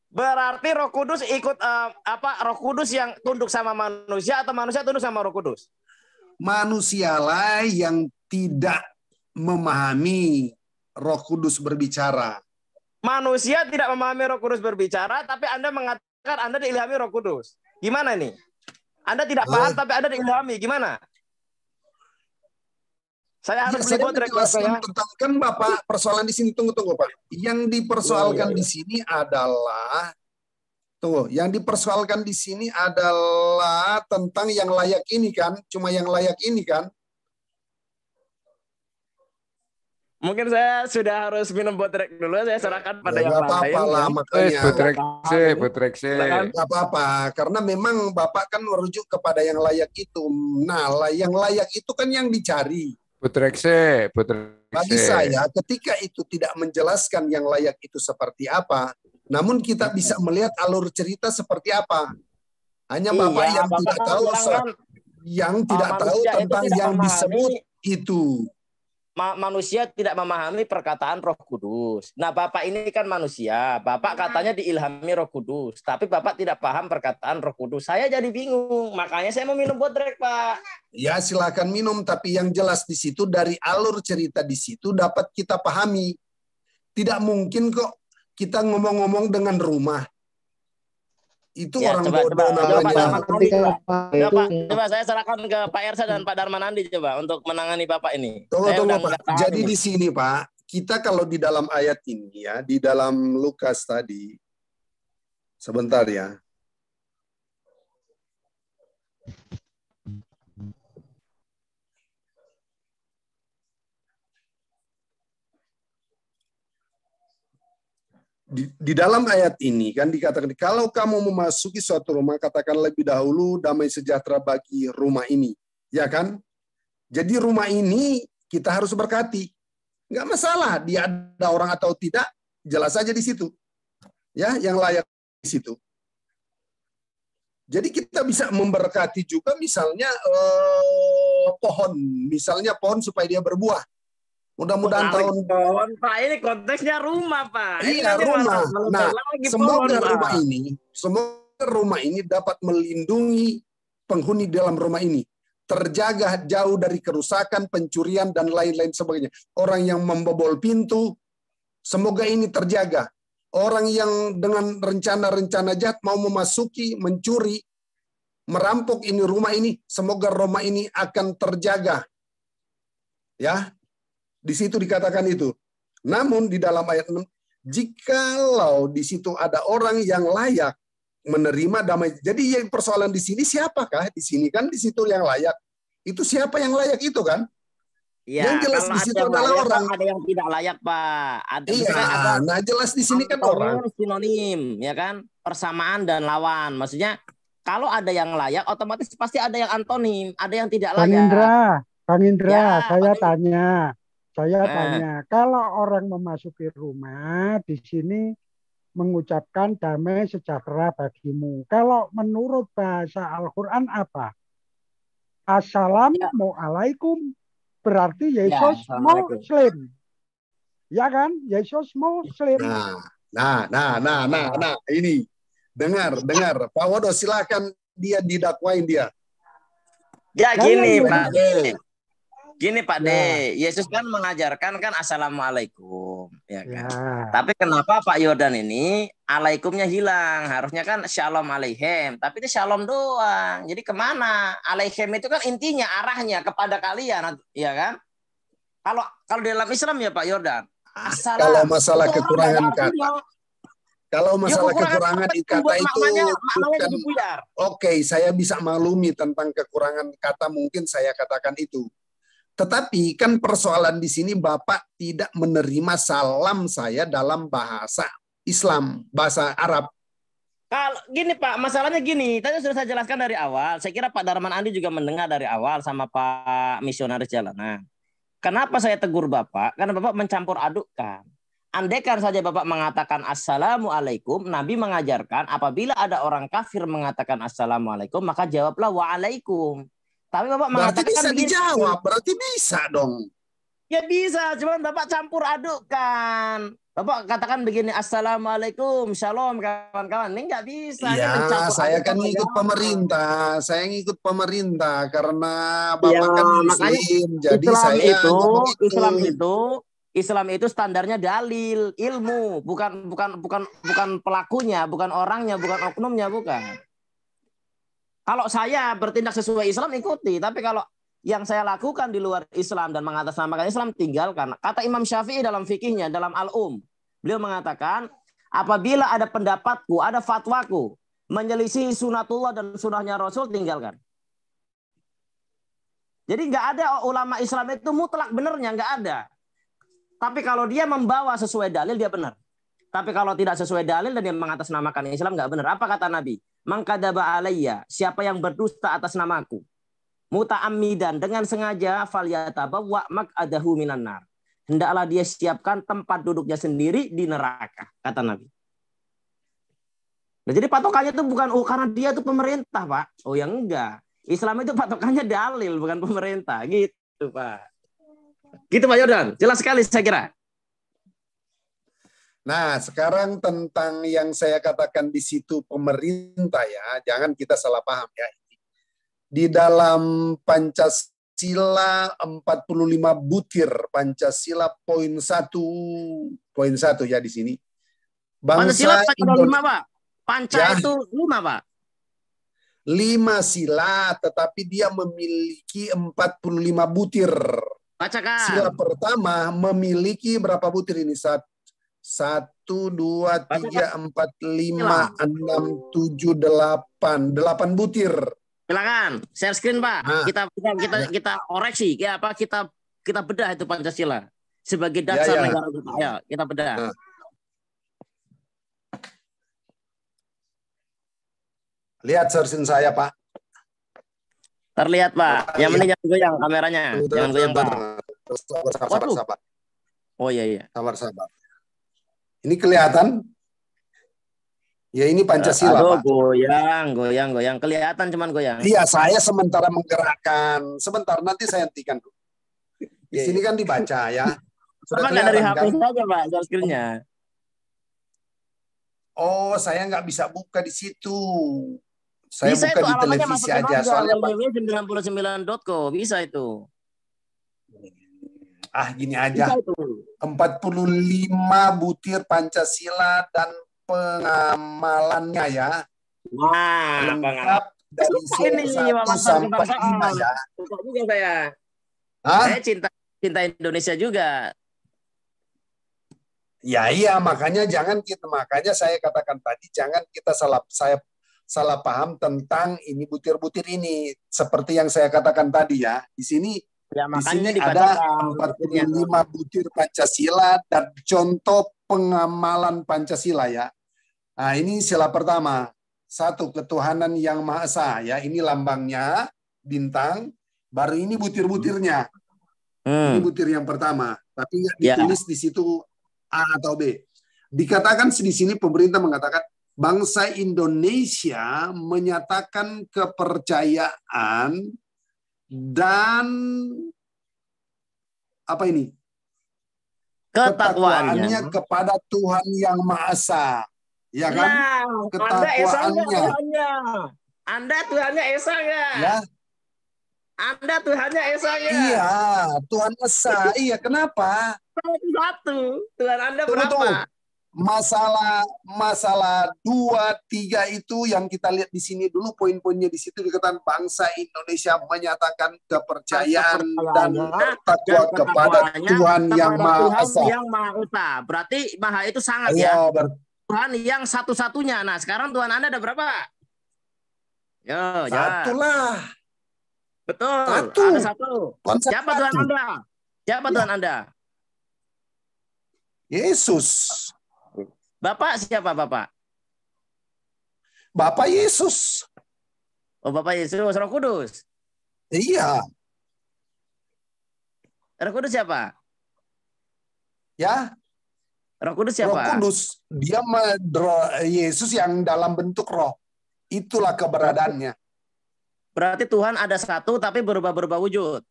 Berarti Roh Kudus ikut Roh Kudus yang tunduk sama manusia atau manusia tunduk sama Roh Kudus? Manusialah yang tidak memahami Roh Kudus berbicara. Manusia tidak memahami Roh Kudus berbicara, tapi Anda mengatakan Anda diilhami Roh Kudus. Gimana ini? Anda tidak paham tapi Anda diilhami. Gimana? Saya harus beli baterai ya. Kan Bapak, persoalan di sini tunggu Pak. Yang dipersoalkan di sini adalah yang dipersoalkan di sini adalah tentang yang layak ini kan, cuma yang layak ini kan. Mungkin saya sudah harus minum botrek dulu. Saya serahkan pada yang lain. Apa-apa lah makanya. Botrek. Nggak apa-apa, karena memang Bapak kan merujuk kepada yang layak itu. Nah, yang layak itu kan yang dicari. Botrek. Bagi saya, ketika itu tidak menjelaskan yang layak itu seperti apa, namun kita bisa melihat alur cerita seperti apa. Hanya Bapak yang tidak tahu, tentang yang disebut itu. Manusia tidak memahami perkataan Roh Kudus. Nah, Bapak ini kan manusia. Bapak katanya diilhami Roh Kudus, tapi Bapak tidak paham perkataan Roh Kudus. Saya jadi bingung. Makanya saya mau minum botrek, Pak. Ya, silakan minum, tapi yang jelas di situ dari alur cerita di situ dapat kita pahami. Tidak mungkin kok kita ngomong-ngomong dengan rumah. Itu ya, orang bodoh namanya. Coba saya serahkan ke Pak Ersa dan Pak Darmanandi coba untuk menangani Bapak ini. Tunggu Pak. Jadi di sini Pak, kita kalau di dalam ayat ini ya, di dalam Lukas tadi, sebentar ya. Di dalam ayat ini kan dikatakan, kalau kamu memasuki suatu rumah, katakan lebih dahulu damai sejahtera bagi rumah ini. Ya kan? Jadi rumah ini kita harus berkati. Nggak masalah dia ada orang atau tidak, jelas saja di situ. Ya, yang layak di situ. Jadi kita bisa memberkati juga misalnya pohon. Misalnya pohon supaya dia berbuah. Mudah-mudahan tahun Pak, ini konteksnya rumah, Pak. Iya, rumah. Nah, semoga rumah ini dapat melindungi penghuni dalam rumah ini, terjaga jauh dari kerusakan, pencurian dan lain-lain sebagainya. Orang yang membobol pintu, semoga ini terjaga. Orang yang dengan rencana-rencana jahat mau memasuki, mencuri, merampok ini rumah ini, semoga rumah ini akan terjaga. Ya. Di situ dikatakan itu. Namun di dalam ayat 6, jikalau di situ ada orang yang layak menerima damai. Jadi yang persoalan di sini siapakah? Di sini kan di situ yang layak. Itu siapa yang layak itu kan? Ya, yang jelas di situ adalah layak, orang. Ada yang tidak layak, Pak. Nah jelas di sini kan orang. Sinonim, ya kan? Persamaan dan lawan. Maksudnya kalau ada yang layak, otomatis pasti ada yang antonim, ada yang tidak layak. Bang Indra, saya tanya. Kalau orang memasuki rumah, di sini mengucapkan damai sejahtera bagimu. Kalau menurut bahasa Al-Quran apa? Assalamualaikum. Berarti Yesus Muslim. Ya kan? Yesus Muslim. Nah, ini. Dengar. Pak Wodo, silakan dia didakwain dia. Ya gini, Pak. Gini Pak D, Yesus kan mengajarkan kan assalamualaikum, ya kan. Tapi kenapa Pak Yordan ini alaikumnya hilang? Harusnya kan shalom aleichem, tapi itu shalom doang. Jadi kemana? Aleichem itu kan intinya arahnya kepada kalian, ya kan? Kalau dalam Islam ya Pak Yordan. Kalau masalah kekurangan kata. Kalau masalah kekurangan kata itu bukan. Oke, saya bisa maklumi tentang kekurangan kata, mungkin saya katakan itu. Tetapi kan persoalan di sini Bapak tidak menerima salam saya dalam bahasa Islam, bahasa Arab. Kalau gini Pak, masalahnya gini, tadi sudah saya jelaskan dari awal. Saya kira Pak Darman Andi juga mendengar dari awal sama Pak Misionaris Jalanan. Kenapa saya tegur Bapak? Karena Bapak mencampur adukkan. Andaikan saja Bapak mengatakan assalamualaikum, Nabi mengajarkan apabila ada orang kafir mengatakan assalamualaikum, maka jawablah waalaikum. Tapi Bapak berarti bisa dijawab, berarti bisa dong. Ya bisa, cuman Bapak campur adukkan. Bapak katakan begini, assalamualaikum, shalom kawan-kawan. Ini nggak bisa. Ya, saya kan ngikut pemerintah. Saya ngikut pemerintah karena Bapak kan Muslim. Jadi Islam itu standarnya dalil, ilmu, bukan pelakunya, bukan orangnya, bukan oknumnya, bukan. Kalau saya bertindak sesuai Islam ikuti, tapi kalau yang saya lakukan di luar Islam dan mengatasnamakan Islam tinggalkan. Kata Imam Syafi'i dalam fikihnya, dalam Al-Um, beliau mengatakan apabila ada pendapatku, ada fatwaku menyelisih sunatullah dan sunnahnya Rasul, tinggalkan. Jadi nggak ada ulama Islam itu mutlak benernya, nggak ada. Tapi kalau dia membawa sesuai dalil, dia benar. Tapi kalau tidak sesuai dalil dan dia mengatasnamakan Islam, nggak benar. Apa kata Nabi? Mangkadaba alayya, siapa yang berdusta atas namaku, muta'ammidan, dengan sengaja, falyatabawa maq'adahu minan nar. Hendaklah dia siapkan tempat duduknya sendiri di neraka, kata Nabi. Nah, jadi patokannya itu bukan karena dia itu pemerintah, Pak. Oh, yang enggak. Islam itu patokannya dalil, bukan pemerintah, gitu, Pak. Gitu, Pak Jordan. Jelas sekali saya kira. Nah, sekarang tentang yang saya katakan di situ pemerintah ya, jangan kita salah paham ya. Di dalam Pancasila 45 butir, Pancasila poin 1 ya di sini. Pancasila ada 5, Pak. Panca ya, itu 5, Pak. 5 sila, tetapi dia memiliki 45 butir. Bacakan. Sila pertama memiliki berapa butir ini? 1, 2, 3, 4, 5, 6, 7, 8. 8 butir. Silakan, share screen, Pak. Nah, kita koreksi, ya apa kita bedah itu Pancasila sebagai dasar negara kita. Ya, kita bedah. Nah. Lihat share screen saya, Pak. Terlihat, Pak. Yang penting jangan goyang kameranya. Jangan goyang, Pak. Sabar. Oh iya. Sabar. Ini kelihatan? Ya ini Pancasila, aduh, Pak. Goyang. Kelihatan cuman goyang. Iya, saya sementara menggerakkan. Sebentar, nanti saya hentikan. Di sini kan dibaca ya. Sudah nggak dari HP saja, Pak, share screen-nya. Oh, saya nggak bisa buka di situ. Saya bisa buka di televisi aja. Soalnya www.99.co bisa itu. Gini aja. 45 butir Pancasila dan pengamalannya ya. Nah, lengkap dari sila 1 sampai 5 ya. Suka juga saya. Saya cinta Indonesia juga. Ya iya, makanya saya katakan tadi jangan kita salah paham tentang ini butir-butir ini. Seperti yang saya katakan tadi ya. Di sini ada 45 butir Pancasila dan contoh pengamalan Pancasila ya. Nah, ini sila pertama. 1, ketuhanan yang Maha Esa ya. Ini lambangnya, bintang. Baru ini butir-butirnya. Ini butir yang pertama. Tapi nggak ditulis di situ A atau B. Dikatakan di sini pemerintah mengatakan bangsa Indonesia menyatakan kepercayaan dan apa ini? Ketakwaannya kepada Tuhan yang Maha Esa. Ya kan? Nah, ketakwaannya. Anda Tuhannya Esa nggak? Ya. Anda Tuhannya Esa nggak? Iya, Tuhan Esa. Iya, kenapa? Satu. Tuhan Anda berapa? Masalah 2, 3 itu yang kita lihat di sini dulu, poin-poinnya di situ dikatakan bangsa Indonesia menyatakan kepercayaan dan bertakwa kepada Tuhan yang Maha Esa. Yang Maha Esa. Berarti Maha itu sangat ya. Tuhan yang satu-satunya. Nah, sekarang Tuhan Anda ada berapa? Satulah. Betul. Ada satu. Siapa Tuhan Anda? Siapa Tuhan Anda? Yesus. Bapak siapa Bapak? Bapak Yesus. Oh, Bapak Yesus, Roh Kudus. Iya. Roh Kudus siapa? Ya. Roh Kudus siapa? Roh Kudus. Dia Yesus yang dalam bentuk roh. Itulah keberadaannya. Berarti Tuhan ada satu tapi berubah-ubah wujud.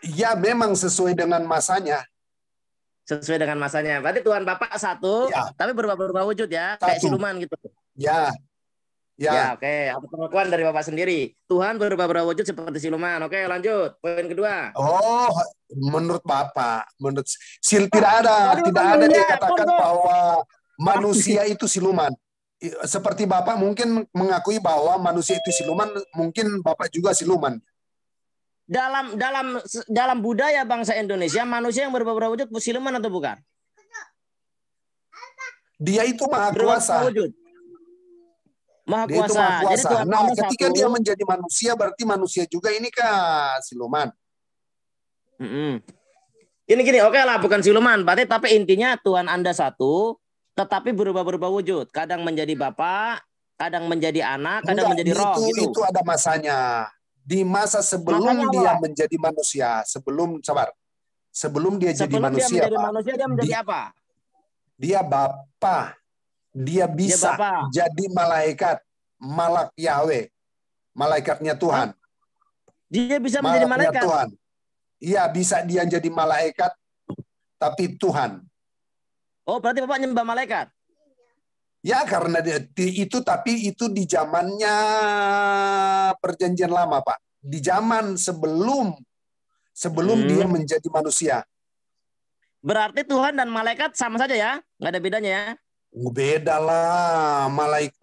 Ya, memang sesuai dengan masanya. Sesuai dengan masanya. Berarti Tuhan Bapak satu, tapi berubah-ubah wujud ya, kayak siluman gitu. Ya. Oke. Apa pengakuan dari Bapak sendiri? Tuhan berubah-ubah wujud seperti siluman. Oke, lanjut. Poin kedua. Oh, menurut Bapak, tidak ada dikatakan bahwa manusia itu siluman. Seperti Bapak mungkin mengakui bahwa manusia itu siluman, mungkin Bapak juga siluman. Dalam budaya bangsa Indonesia, manusia yang berubah wujud siluman atau bukan? Dia itu maha kuasa. Maha kuasa. Jadi Tuhan ketika dia menjadi manusia, berarti manusia juga ini kah siluman? Gini, oke lah, bukan siluman. Berarti tapi intinya Tuhan Anda satu, tetapi berubah-berubah wujud. Kadang menjadi Bapa, kadang menjadi anak, kadang menjadi roh. Itu ada masanya. Di masa sebelum dia menjadi manusia, sebelum dia jadi manusia, dia menjadi apa? Dia Bapa. Dia bisa jadi malaikat, malak Yahweh, malaikatnya Tuhan. Dia bisa menjadi malaikat. Tuhan. Iya, bisa dia jadi malaikat, tapi Tuhan. Oh, berarti Bapak nyembah malaikat? Ya, karena tapi itu di zamannya Perjanjian Lama, Pak. Di zaman sebelum dia menjadi manusia. Berarti Tuhan dan malaikat sama saja ya? Nggak ada bedanya ya? Beda lah.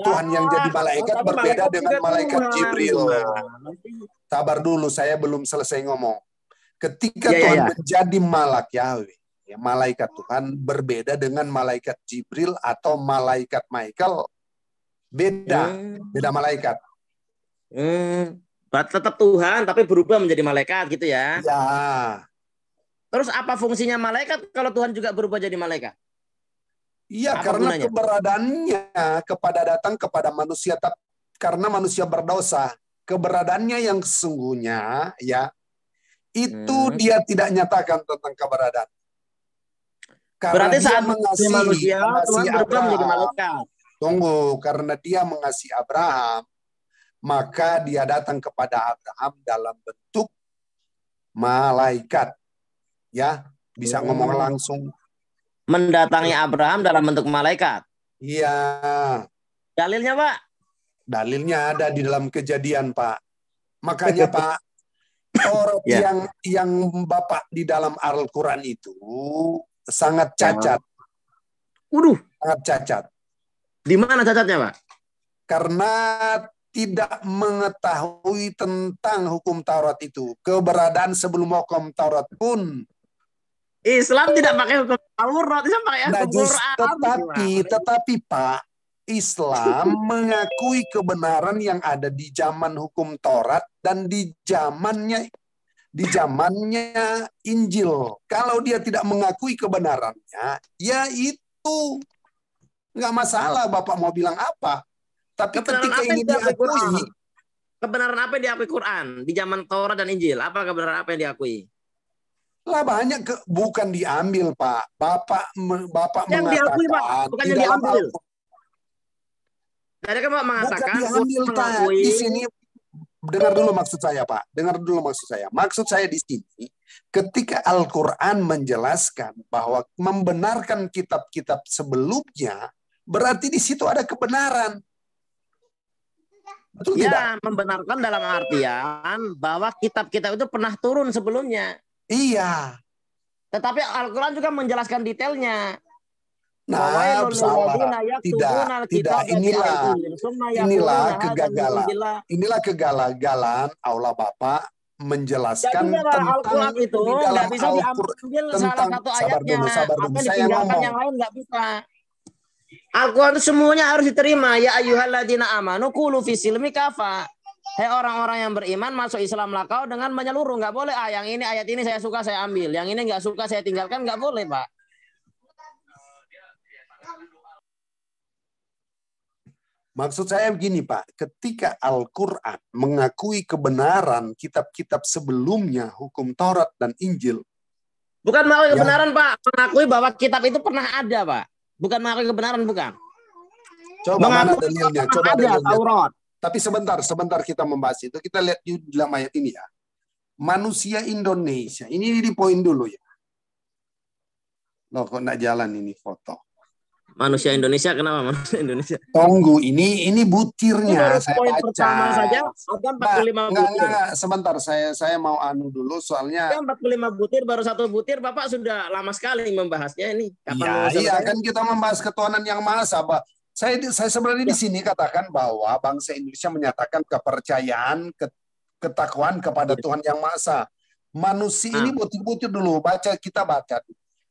Tuhan yang jadi malaikat berbeda dengan malaikat Jibril. Sabar dulu, saya belum selesai ngomong. Ketika Tuhan menjadi malak Yahweh, ya, malaikat Tuhan berbeda dengan malaikat Jibril atau malaikat Michael. Beda malaikat. Tetap Tuhan tapi berubah menjadi malaikat gitu ya. Ya. Terus apa fungsinya malaikat kalau Tuhan juga berubah jadi malaikat? Iya, karena gunanya? Keberadaannya datang kepada manusia, karena manusia berdosa. Keberadaannya yang sesungguhnya ya itu dia tidak nyatakan tentang keberadaan. Karena berarti dia saat mengasihi manusia, Tuhan berubah menjadi malaikat. Tunggu, karena dia mengasihi Abraham, maka dia datang kepada Abraham dalam bentuk malaikat. Ya, bisa ngomong langsung. Mendatangi Abraham dalam bentuk malaikat. Iya. Dalilnya, Pak? Dalilnya ada di dalam Kejadian, Pak. Makanya, Pak, Taurat yang Bapak di dalam Al-Quran itu sangat cacat. Sangat cacat. Di mana cacatnya, Pak? Karena tidak mengetahui tentang hukum Taurat itu. Keberadaan sebelum hukum Taurat pun. Islam tidak pakai hukum Taurat, Islam pakai hukum Quran. Tetapi Pak, Islam mengakui kebenaran yang ada di zaman hukum Taurat dan di zamannya Injil. Kalau dia tidak mengakui kebenarannya, ya itu nggak masalah. Bapak mau bilang apa? Tapi ketika ini diakui, kebenaran apa yang diakui Quran di zaman Taurat dan Injil? Apa kebenaran apa yang diakui? Lah banyak bukan diambil, Pak. Bapak yang mengatakan diakui, Pak. Bukan yang diambil. Tadi kan Pak mengatakan di sini. Dengar dulu maksud saya, Pak. Dengar dulu maksud saya. Maksud saya di sini, ketika Al-Quran menjelaskan bahwa membenarkan kitab-kitab sebelumnya, berarti di situ ada kebenaran. Betul tidak? Membenarkan dalam artian bahwa kitab-kitab itu pernah turun sebelumnya. Iya. Tetapi Al-Quran juga menjelaskan detailnya. Nah, salah. Tidak. Inilah kegagalan. Inilah kegagalan Allah Bapak menjelaskan tentang Al-Quran itu nggak bisa diambil salah satu ayatnya. Apa yang ditinggalkan yang lain nggak bisa. Al-Quran itu semuanya harus diterima. Ya ayyuhalladzina amanu qulu fis silmi kafa. Hei orang-orang yang beriman masuk Islamlah kau dengan menyeluruh. Nggak boleh yang ini ayat ini saya suka saya ambil, yang ini nggak suka saya tinggalkan, nggak boleh, Pak. Maksud saya begini, Pak, ketika Al-Quran mengakui kebenaran kitab-kitab sebelumnya, hukum Taurat dan Injil. Bukan mengakui kebenaran, Pak. Mengakui bahwa kitab itu pernah ada, Pak. Bukan mengakui kebenaran, bukan. Coba mana dalilnya? Coba ada Taurat. Tapi sebentar kita membahas itu. Kita lihat di dalam ayat ini ya. Manusia Indonesia. Ini di poin dulu ya. Loh, kok nggak jalan ini foto? Manusia Indonesia, kenapa manusia Indonesia? Tunggu, ini butirnya saya poin baca. Pertama saja ada 45 butir. Enggak, sebentar saya mau dulu soalnya. 45 butir, baru 1 butir, Bapak sudah lama sekali membahasnya ini. Iya, kan kita membahas ketuhanan yang Maha Esa, Pak. Saya sebenarnya di sini katakan bahwa bangsa Indonesia menyatakan kepercayaan, ketakwaan kepada Tuhan yang Maha Esa. Manusia ini butir-butir dulu, kita baca.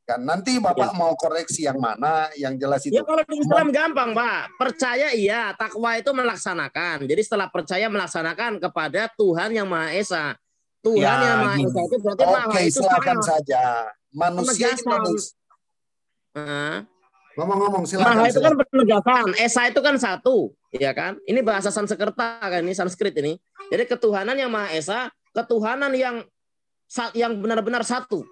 Kan nanti Bapak mau koreksi yang mana, yang jelas itu. Ya kalau di Islam gampang, Pak. Percaya iya, takwa itu melaksanakan. Jadi setelah percaya melaksanakan kepada Tuhan yang Maha Esa. Tuhan Ya, yang Maha gini. Esa itu berarti Maha Oke, itu silakan sama. saja. Manusia Penegasan. Indonesia. Ngomong-ngomong, Maha silakan. itu kan silakan. penegasan, Esa itu kan satu, ya kan? Ini bahasa Sanskerta kan, ini Sanskrit ini. Jadi ketuhanan yang Maha Esa, ketuhanan yang benar-benar satu.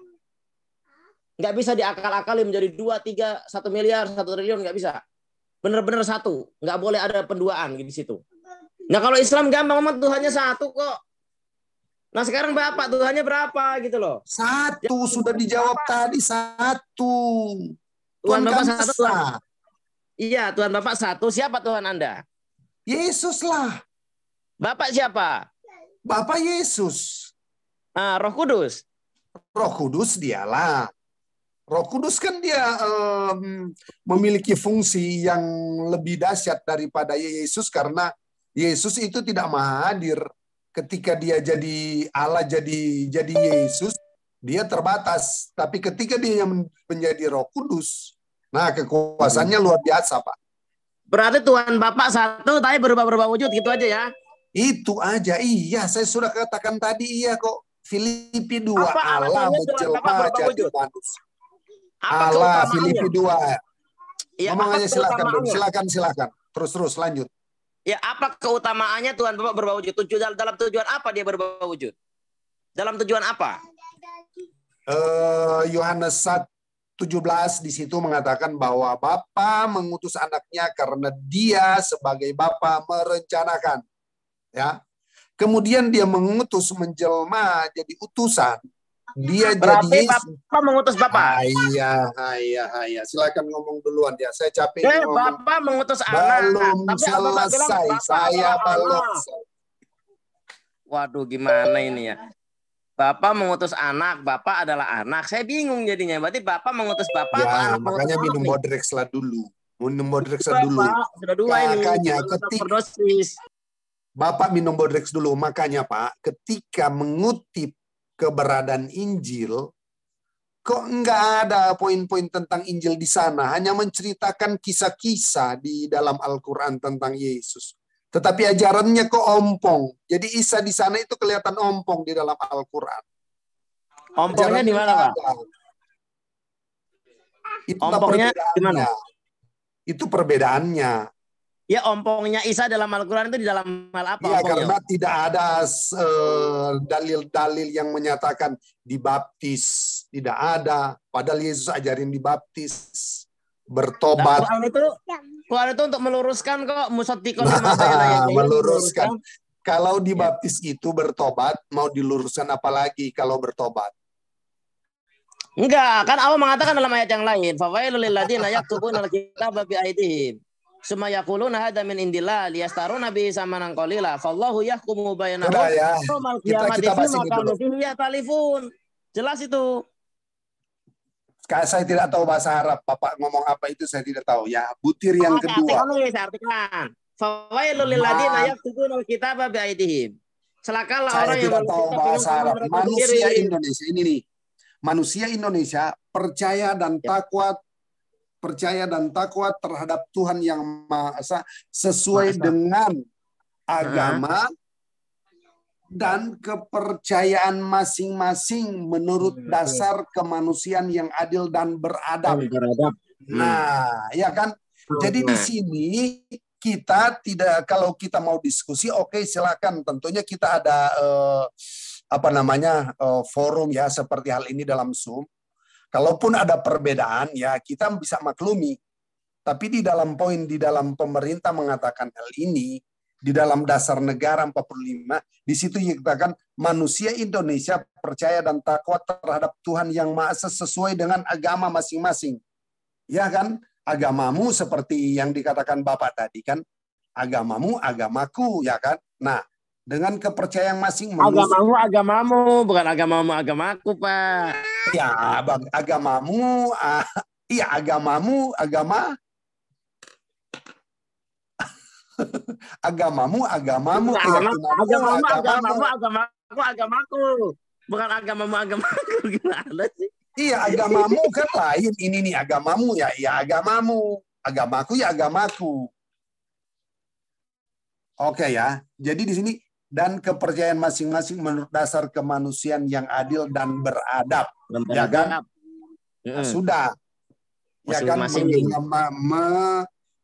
Nggak bisa diakal-akali menjadi 2, 3, 1 miliar, 1 triliun, nggak bisa. Benar-benar satu, nggak boleh ada penduaan di situ. Nah kalau Islam gampang, memang Tuhannya satu kok. Nah sekarang Bapak Tuhannya berapa gitu loh? Satu, sudah dijawab tadi, satu. Tuhan Bapak kami satu. Tuhan. Iya, Tuhan Bapak satu. Siapa Tuhan Anda? Yesus lah. Bapak siapa? Bapak Yesus. Roh Kudus. Roh Kudus dialah. Roh Kudus kan dia memiliki fungsi yang lebih dahsyat daripada Yesus, karena Yesus itu tidak maha hadir. Ketika dia jadi Allah, jadi Yesus, dia terbatas. Tapi ketika dia menjadi Roh Kudus, nah kekuasaannya luar biasa, Pak. Berarti Tuhan Bapak satu, tapi berubah-ubah wujud gitu aja ya? Itu aja, iya. Saya sudah katakan tadi, iya kok. Filipi 2, Apa Allah alasannya menjelma jadi manusia. Apa Allah, keutamaannya? Filipi 2. Ya, Ngomong apa aja, silakan, keutamaannya? silakan. Terus lanjut. Ya, apa keutamaannya Tuhan Bapak berubah wujud? Dalam tujuan apa dia berubah wujud? Dalam tujuan apa? Yohanes 1:17 di situ mengatakan bahwa Bapa mengutus anaknya karena dia sebagai Bapa merencanakan. Ya. Kemudian dia mengutus menjelma jadi utusan. Dia berarti jadi Bapak mengutus Bapak. Iya. Silakan ngomong duluan ya. Saya capek ngomong. Bapak mengutus anak. Belum Tapi selesai. Saya belum. Waduh, gimana ini ya? Bapak mengutus anak, Bapak adalah anak. Saya bingung jadinya. Berarti Bapak mengutus Bapak atau Ya, anak? makanya minum Bodrex lah dulu. Minum Bodrex dulu. Sudah 2 ini. Makanya ketika Bapak minum Bodrex dulu. Makanya Pak, ketika mengutip keberadaan Injil, kok nggak ada poin-poin tentang Injil di sana, hanya menceritakan kisah-kisah di dalam Al-Quran tentang Yesus. Tetapi ajarannya kok ompong. Jadi Isa di sana itu kelihatan ompong di dalam Al-Quran. Ompongnya di mana, Pak? Itu ompongnya di mana? Itu perbedaannya. Ya, ompongnya Isa dalam Al-Quran itu di dalam hal apa? Ya, karena tidak ada dalil-dalil yang menyatakan dibaptis. Tidak ada. Padahal Yesus ajarin dibaptis. Bertobat. Quran itu untuk meluruskan kok. Meluruskan. Kalau dibaptis itu bertobat, mau diluruskan apa lagi kalau bertobat? Enggak, kan Allah mengatakan dalam ayat yang lain, fawailul lil ladzina yaktubuna al-kitaba bi aydihim summa yaquluna hadza min indillah liyastaruna bihi samanan qalila fallahu yahkumu bainahum yaumal qiyamati fima kanu fihi yakhtalifun. Jelas itu. Saya tidak tahu bahasa Arab. Bapak ngomong apa itu saya tidak tahu. Ya, butir yang kedua. Saya artikan. Fawailul lil ladzina yaktubuna al-kitaba bi aydihim. Celakalah orang yang tidak tahu bahasa Arab. Manusia Indonesia ini nih. Manusia Indonesia percaya dan takwa terhadap Tuhan yang Maha Esa sesuai dengan agama dan kepercayaan masing-masing menurut dasar kemanusiaan yang adil dan beradab. Nah, ya kan? Jadi di sini kita tidak, kalau kita mau diskusi, oke, silakan. Tentunya kita ada forum ya seperti hal ini dalam Zoom. Kalaupun ada perbedaan ya kita bisa maklumi. Tapi di dalam poin di dalam pemerintah mengatakan hal ini, di dalam dasar negara 45, di situ dikatakan manusia Indonesia percaya dan takwa terhadap Tuhan yang Maha Esa sesuai dengan agama masing-masing. Ya kan? Agamamu seperti yang dikatakan Bapak tadi kan, agamamu agamaku, ya kan? Nah, dengan kepercayaan masing agamamu bukan agamaku, Pak. Ya, agamamu agamamu agamaku bukan agamaku gimana sih? Iya, agamamu kan lain. Ini nih agamamu ya agamamu, agamaku ya agamaku. Oke ya. Jadi di sini dan kepercayaan masing-masing menurut dasar kemanusiaan yang adil dan beradab. Ya kan? Sudah. Ya kan,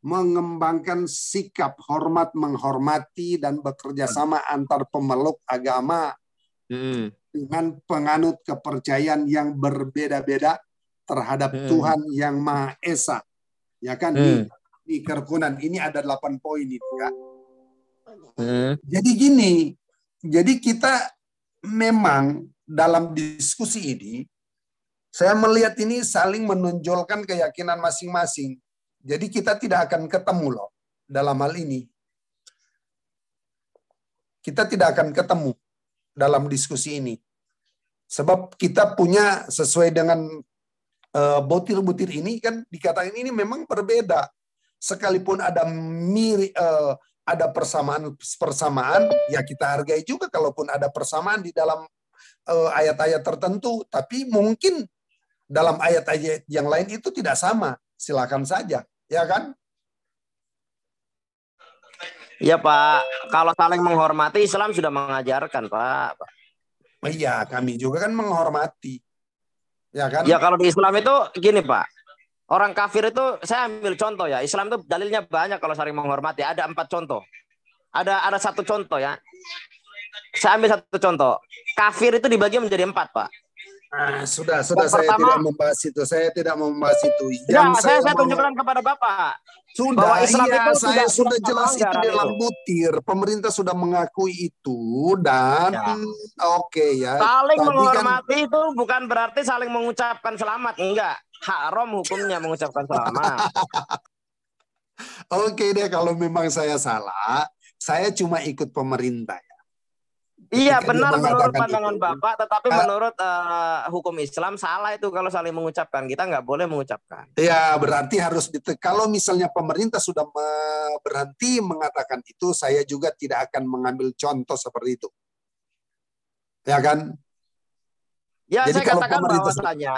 mengembangkan sikap hormat menghormati dan bekerja sama antar pemeluk agama dengan penganut kepercayaan yang berbeda-beda terhadap Tuhan yang Maha Esa. Ya kan, di kerukunan ini ada 8 poin itu kan. Jadi gini, jadi kita memang dalam diskusi ini saya melihat ini saling menonjolkan keyakinan masing-masing. Jadi kita tidak akan ketemu loh dalam hal ini. Kita tidak akan ketemu dalam diskusi ini. Sebab kita punya sesuai dengan butir-butir ini kan dikatakan ini memang berbeda. Sekalipun ada mirip, ada persamaan, ya kita hargai juga kalaupun ada persamaan di dalam ayat-ayat tertentu. Tapi mungkin dalam ayat-ayat yang lain itu tidak sama. Silakan saja, ya kan? Ya Pak, kalau saling menghormati Islam sudah mengajarkan Pak. Iya, kami juga kan menghormati. Ya kan? Ya kalau di Islam itu gini Pak, orang kafir itu saya ambil contoh ya. Islam itu dalilnya banyak kalau saling menghormati. Ada 4 contoh. Ada 1 contoh ya. Saya ambil 1 contoh. Kafir itu dibagi menjadi 4 Pak. Nah, sudah saya tidak membahas itu. Saya tidak membahas itu. Saya tunjukkan kepada Bapak. Sudah, Islam iya, itu saya sudah jelas itu dalam itu. butir. Pemerintah sudah mengakui itu dan oke ya. Saling menghormati itu bukan berarti saling mengucapkan selamat, enggak. Haram hukumnya mengucapkan selamat. Oke deh, kalau memang saya salah, saya cuma ikut pemerintah ya. Iya benar menurut pandangan Bapak, tetapi menurut hukum Islam salah itu kalau saling mengucapkan. Kita nggak boleh mengucapkan. Ya berarti harus kalau misalnya pemerintah sudah berhenti mengatakan itu, saya juga tidak akan mengambil contoh seperti itu. Ya kan? Ya jadi saya katakan bahwasanya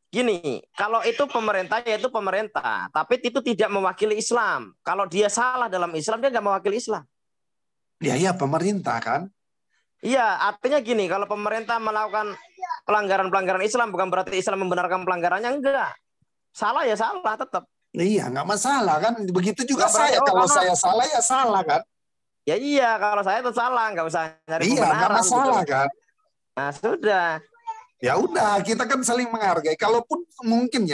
gini, kalau itu pemerintah ya itu pemerintah, tapi itu tidak mewakili Islam. Kalau dia salah dalam Islam dia nggak mewakili Islam. Ya pemerintah kan. Iya, artinya gini, kalau pemerintah melakukan pelanggaran-pelanggaran Islam, bukan berarti Islam membenarkan pelanggarannya, enggak. Salah ya salah, tetap. Iya, nggak masalah kan. Begitu juga saya, kalau saya salah ya salah kan. Ya iya, kalau saya itu salah, nggak usah nyari pembenaran. Iya, nggak masalah gitu kan. Nah, sudah. Ya udah, kita kan saling menghargai. Kalaupun mungkin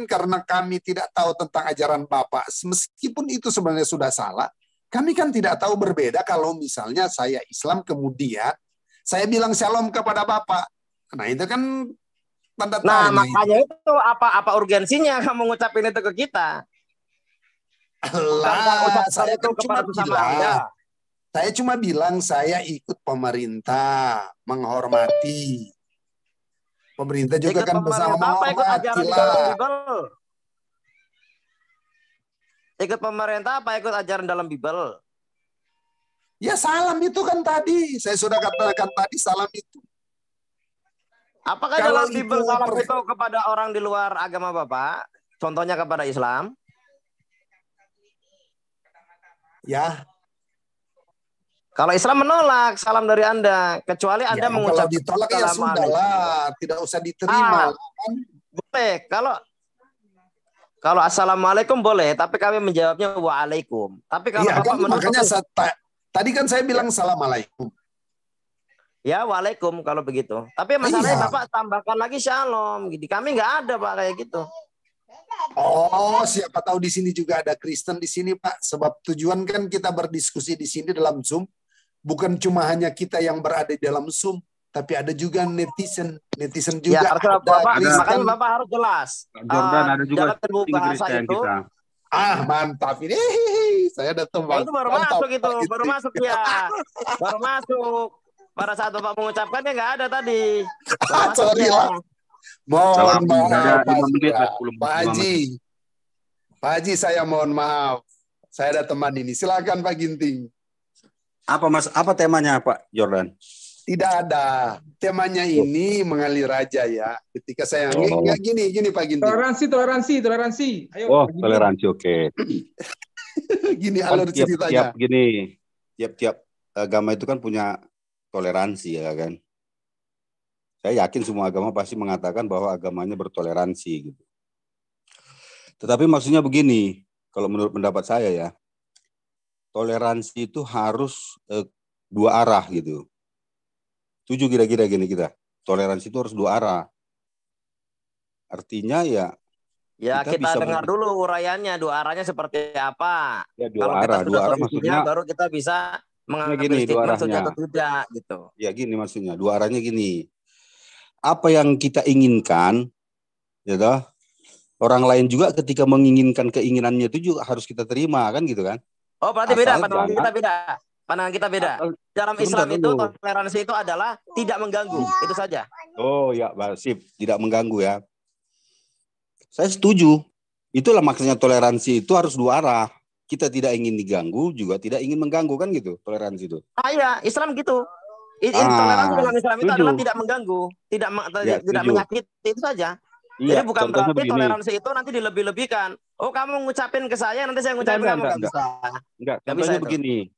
karena kami tidak tahu tentang ajaran Bapak, meskipun itu sebenarnya sudah salah, kami kan tidak tahu berbeda kalau misalnya saya Islam kemudian saya bilang shalom kepada Bapak. Nah itu kan tanda tanya. Nah makanya itu apa urgensinya kamu ngucapin itu ke kita? Saya cuma bilang saya ikut pemerintah, menghormati. Pemerintah juga kan bersama menghormati lah. Ikut pemerintah apa ikut ajaran dalam Bible? Ya salam itu kan tadi. Saya sudah katakan tadi salam itu. Apakah dalam Bible salam itu kepada orang di luar agama Bapak? Contohnya kepada Islam? Ya. Kalau Islam menolak salam dari Anda. Kecuali Anda mengucapkan. Kalau ditolak ya sudah lah. Tidak usah diterima. Boleh. Kalau assalamualaikum boleh, tapi kami menjawabnya waalaikum. Tapi kalau Bapak makanya tadi kan saya bilang assalamualaikum. Ya waalaikum kalau begitu. Tapi masalahnya Bapak tambahkan lagi shalom. Di kami nggak ada Pak kayak gitu. Oh, siapa tahu di sini juga ada Kristen di sini Pak. Sebab tujuan kan kita berdiskusi di sini dalam Zoom, bukan cuma hanya kita yang berada di dalam Zoom. Tapi ada juga netizen juga. Ya, makanya Bapak harus jelas. Jordan ada juga Kristen kita. Mantap ini. Saya datang itu baru masuk itu, baru masuk ya. Baru masuk. Pada saat Bapak mengucapkannya nggak ada tadi. Sorry lah. Mohon maaf Pak Haji. Pak Haji saya mohon maaf. Saya ada teman ini. Silakan Pak Ginting. Apa temanya Pak Jordan? Tidak ada. Temanya ini mengalir aja ya. Ketika saya gini Pak Ginting. Toleransi. Ayo. Toleransi oke. Gini alur ceritanya. Tiap. agama itu kan punya toleransi ya kan. Saya yakin semua agama pasti mengatakan bahwa agamanya bertoleransi gitu. Tetapi maksudnya begini, kalau menurut pendapat saya ya, toleransi itu harus dua arah gitu. Setuju kira-kira gini kita. Toleransi itu harus dua arah. Artinya ya kita dengar dulu uraiannya, dua arahnya seperti apa. Ya, dua kalau arah, kita dua arah maksudnya baru kita bisa mengambil gini, statement setuju atau tidak gitu. Ya gini maksudnya, dua arahnya gini. Apa yang kita inginkan, ya toh, orang lain juga ketika menginginkan keinginannya itu juga harus kita terima kan gitu kan? Oh berarti beda, pandangan kita beda. Pandangan kita beda. Dalam Islam itu toleransi itu adalah tidak mengganggu, itu saja. Oh ya, sip, tidak mengganggu ya. Saya setuju. Itulah maksudnya toleransi itu harus dua arah. Kita tidak ingin diganggu, juga tidak ingin mengganggu kan gitu toleransi itu. Iya, Islam gitu. Toleransi dalam Islam itu adalah tidak mengganggu, tidak menyakiti, itu saja. Iya, jadi bukan berarti begini. Toleransi itu nanti dilebih-lebihkan. Oh kamu ngucapin ke saya, nanti saya ngucapin kamu. Nggak bisa. Enggak, contohnya begini.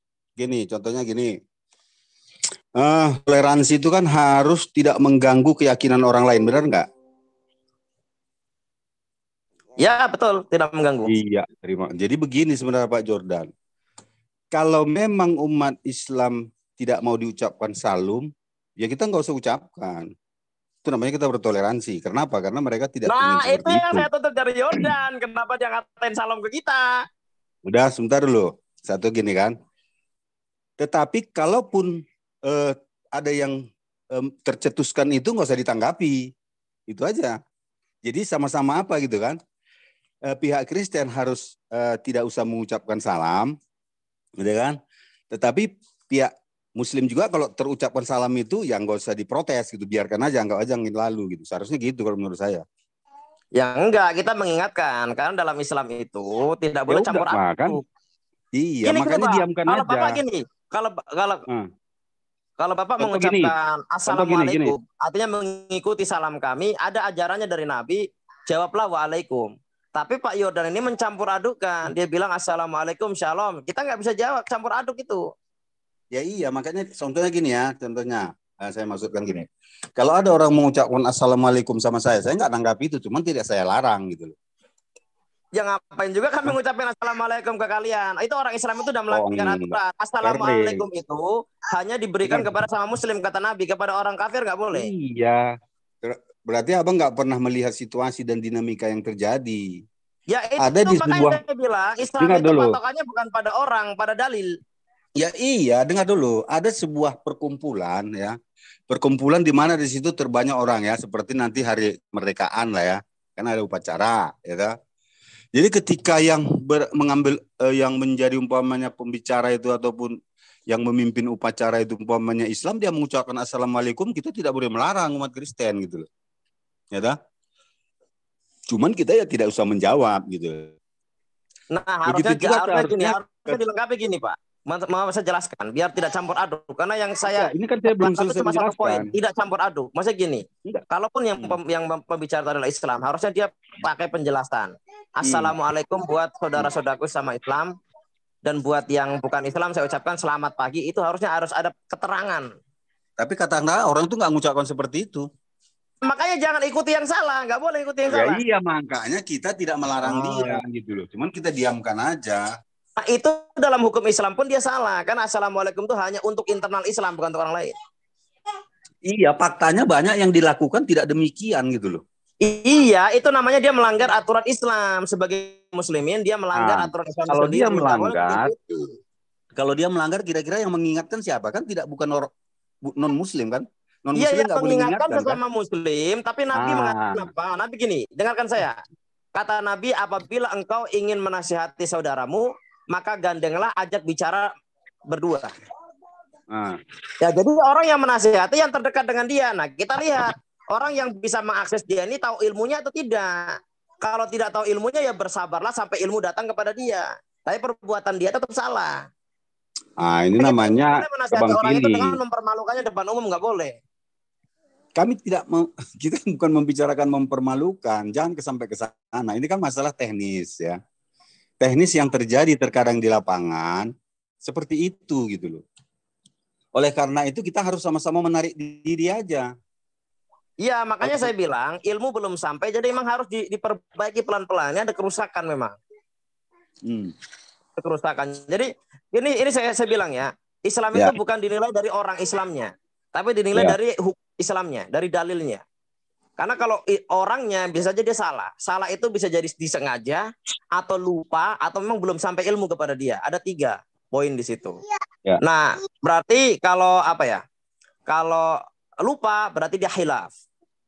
Contohnya gini. Toleransi itu kan harus tidak mengganggu keyakinan orang lain, benar nggak? Ya betul, tidak mengganggu. Iya, terima. Jadi begini sebenarnya Pak Jordan. Kalau memang umat Islam tidak mau diucapkan salam, ya kita nggak usah ucapkan. Itu namanya kita bertoleransi. Kenapa? Karena mereka tidak ingin seperti itu. Nah, itu yang saya tuntut dari Jordan. Kenapa dia ngatain salam ke kita? Udah, sebentar dulu. Satu gini kan. Tetapi kalaupun ada yang tercetuskan itu nggak usah ditanggapi. Itu aja. Jadi sama-sama apa gitu kan. Pihak Kristen harus tidak usah mengucapkan salam. Gitu kan. Tetapi pihak Muslim juga kalau terucapkan salam itu ya nggak usah diprotes gitu, biarkan aja, nggak aja lalu gitu. Seharusnya gitu kalau menurut saya. Ya enggak, kita mengingatkan karena dalam Islam itu tidak boleh campur aduk. Iya, gini, makanya diamkan kalau aja. Bapak gini, kalau Bapak mengucapkan assalamualaikum, artinya mengikuti salam kami, ada ajarannya dari Nabi, jawablah waalaikum. Tapi Pak Jordan ini mencampur adukkan, dia bilang assalamualaikum shalom, kita nggak bisa jawab campur aduk itu. Ya iya, makanya contohnya gini ya, saya maksudkan gini. Kalau ada orang mengucapkan assalamualaikum sama saya nggak nanggapi itu, cuman tidak saya larang gitu loh. Ya ngapain juga kami mengucapkan assalamualaikum ke kalian. Itu orang Islam itu udah melanggar aturan. Assalamualaikum itu hanya diberikan kepada sama Muslim, kata Nabi, kepada orang kafir nggak boleh. Iya. Berarti abang nggak pernah melihat situasi dan dinamika yang terjadi. Ya itu ada di makanya saya bilang Islam itu patokannya bukan pada orang, pada dalil. Ya iya, dengar dulu. Ada sebuah perkumpulan ya. Perkumpulan di mana di situ terbanyak orang ya, seperti nanti hari kemerdekaan lah ya. Kan ada upacara, ya kan? Jadi ketika yang mengambil yang menjadi umpamanya pembicara itu ataupun yang memimpin upacara itu umpamanya Islam, dia mengucapkan assalamualaikum, kita tidak boleh melarang umat Kristen gitu loh. Ya kan? Cuman kita ya tidak usah menjawab gitu. Nah, harusnya dilengkapi gini, Pak. Mau saya jelaskan biar tidak campur aduk, karena yang saya ini kan saya belum selesai cuma menjelaskan. satu poin, tidak campur aduk. Maksudnya gini, kalaupun yang pembicara adalah Islam, harusnya dia pakai penjelasan. Assalamualaikum buat saudara-saudaraku sama Islam, dan buat yang bukan Islam saya ucapkan selamat pagi. Itu harus ada keterangan. Tapi katakanlah orang itu nggak mengucapkan seperti itu. Makanya jangan ikuti yang salah, nggak boleh ikuti yang salah. Iya, makanya kita tidak melarang dia gitu loh. Cuman kita diamkan aja. Nah, itu dalam hukum Islam pun dia salah. Karena assalamualaikum itu hanya untuk internal Islam, bukan untuk orang lain. Iya, faktanya banyak yang dilakukan tidak demikian gitu loh. Iya, itu namanya dia melanggar aturan Islam. Sebagai muslimin dia melanggar aturan Islam. Kalau dia melanggar kira-kira yang mengingatkan siapa? Kan bukan non muslim kan? Non muslim nggak boleh mengingatkan sesama muslim, tapi Nabi mengatakan apa? Nabi gini, dengarkan saya. Kata Nabi, apabila engkau ingin menasihati saudaramu, maka gandenglah, ajak bicara berdua. Ya, jadi orang yang menasihati yang terdekat dengan dia. Nah, kita lihat orang yang bisa mengakses dia ini tahu ilmunya atau tidak. Kalau tidak tahu ilmunya ya bersabarlah sampai ilmu datang kepada dia. Tapi perbuatan dia tetap salah. Ini namanya menasihati orang itu dengan mempermalukannya depan umum nggak boleh. Kami kita bukan membicarakan mempermalukan, jangan sampai ke sana. Ini kan masalah teknis ya. Teknis yang terjadi terkadang di lapangan seperti itu gitu loh. Oleh karena itu kita harus sama-sama menarik diri aja. Iya, makanya saya bilang ilmu belum sampai, jadi memang harus diperbaiki pelan-pelan. Ini ada kerusakan memang. Kerusakan. Jadi ini saya bilang ya, Islam itu bukan dinilai dari orang Islamnya, tapi dinilai dari hukum Islamnya, dari dalilnya. Karena kalau orangnya bisa saja dia salah. Salah itu bisa jadi disengaja, atau lupa, atau memang belum sampai ilmu kepada dia. Ada 3 poin di situ. Ya. Nah, berarti kalau apa ya? Kalau lupa berarti dia khilaf.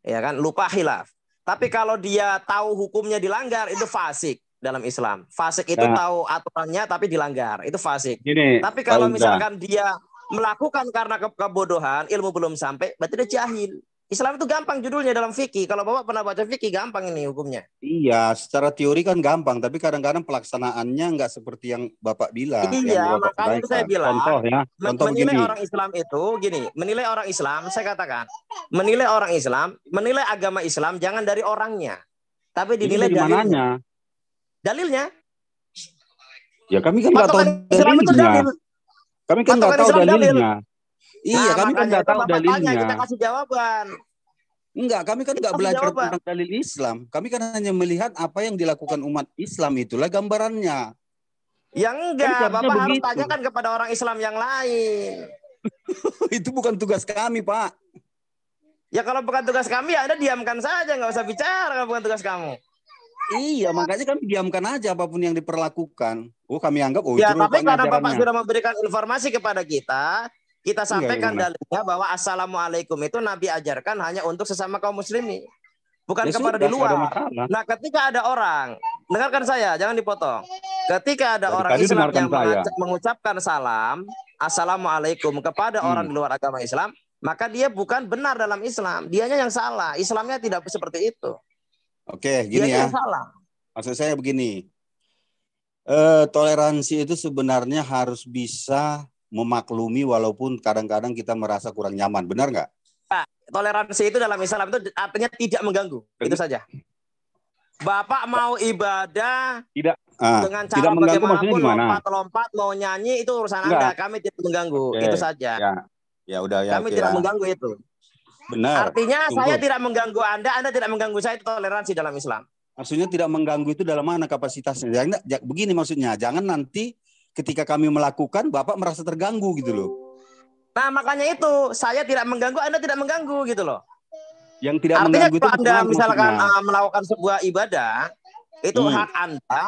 Ya kan? Lupa khilaf. Tapi kalau dia tahu hukumnya dilanggar, itu fasik dalam Islam. Fasik itu tahu aturannya tapi dilanggar. Itu fasik. Tapi kalau misalkan dia melakukan karena kebodohan, ilmu belum sampai, berarti dia jahil. Islam itu gampang judulnya dalam fikih. Kalau Bapak pernah baca fikih, gampang ini hukumnya. Iya, secara teori kan gampang, tapi kadang-kadang pelaksanaannya nggak seperti yang Bapak bilang. Iya, makanya itu saya bilang. Contoh menilai begini. Orang Islam itu gini, menilai orang Islam, saya katakan, menilai orang Islam, menilai agama Islam jangan dari orangnya, tapi dinilai dari dalilnya. Dalilnya? Ya kami kan nggak tahu dalilnya. Kami kan nggak tahu dalilnya. Iya, kami kan nggak tahu dalilnya. Kita kasih jawaban. Enggak, kami kan nggak belajar tentang dalil Islam. Kami kan hanya melihat apa yang dilakukan umat Islam, itulah gambarannya. Yang enggak, Bapak harus tanyakan kepada orang Islam yang lain. Itu bukan tugas kami, Pak. Ya kalau bukan tugas kami, ya Anda diamkan saja, nggak usah bicara kalau bukan tugas kamu. Iya, makanya kami diamkan aja apapun yang diperlakukan. Oh, kami anggap ya, tapi karena Bapak sudah memberikan informasi kepada kita sampaikan dalilnya bahwa assalamualaikum itu Nabi ajarkan hanya untuk sesama kaum muslimin, bukan kepada di luar. Nah, ketika ada orang, dengarkan saya, jangan dipotong. Ketika ada orang Islam yang mengucapkan salam assalamualaikum kepada orang di luar agama Islam, maka dia bukan benar dalam Islam, dianya yang salah. Islamnya tidak seperti itu. Oke, gini ya. Maksud saya begini. Toleransi itu sebenarnya harus bisa memaklumi walaupun kadang-kadang kita merasa kurang nyaman, benar nggak? Pak, toleransi itu dalam Islam itu artinya tidak mengganggu, itu saja. Bapak mau ibadah dengan cara bagaimanapun, lompat-lompat, mau nyanyi, itu urusan Anda. Kami tidak mengganggu, itu saja. Ya udah ya. Kami tidak mengganggu itu. Benar. Artinya saya tidak mengganggu Anda tidak mengganggu saya, itu toleransi dalam Islam. Maksudnya tidak mengganggu itu dalam mana kapasitasnya? Begini maksudnya, jangan nanti ketika kami melakukan, Bapak merasa terganggu gitu loh. Nah, makanya itu, saya tidak mengganggu, Anda tidak mengganggu gitu loh. Yang tidak artinya mengganggu itu Anda misalkan melakukan sebuah ibadah, itu hak Anda,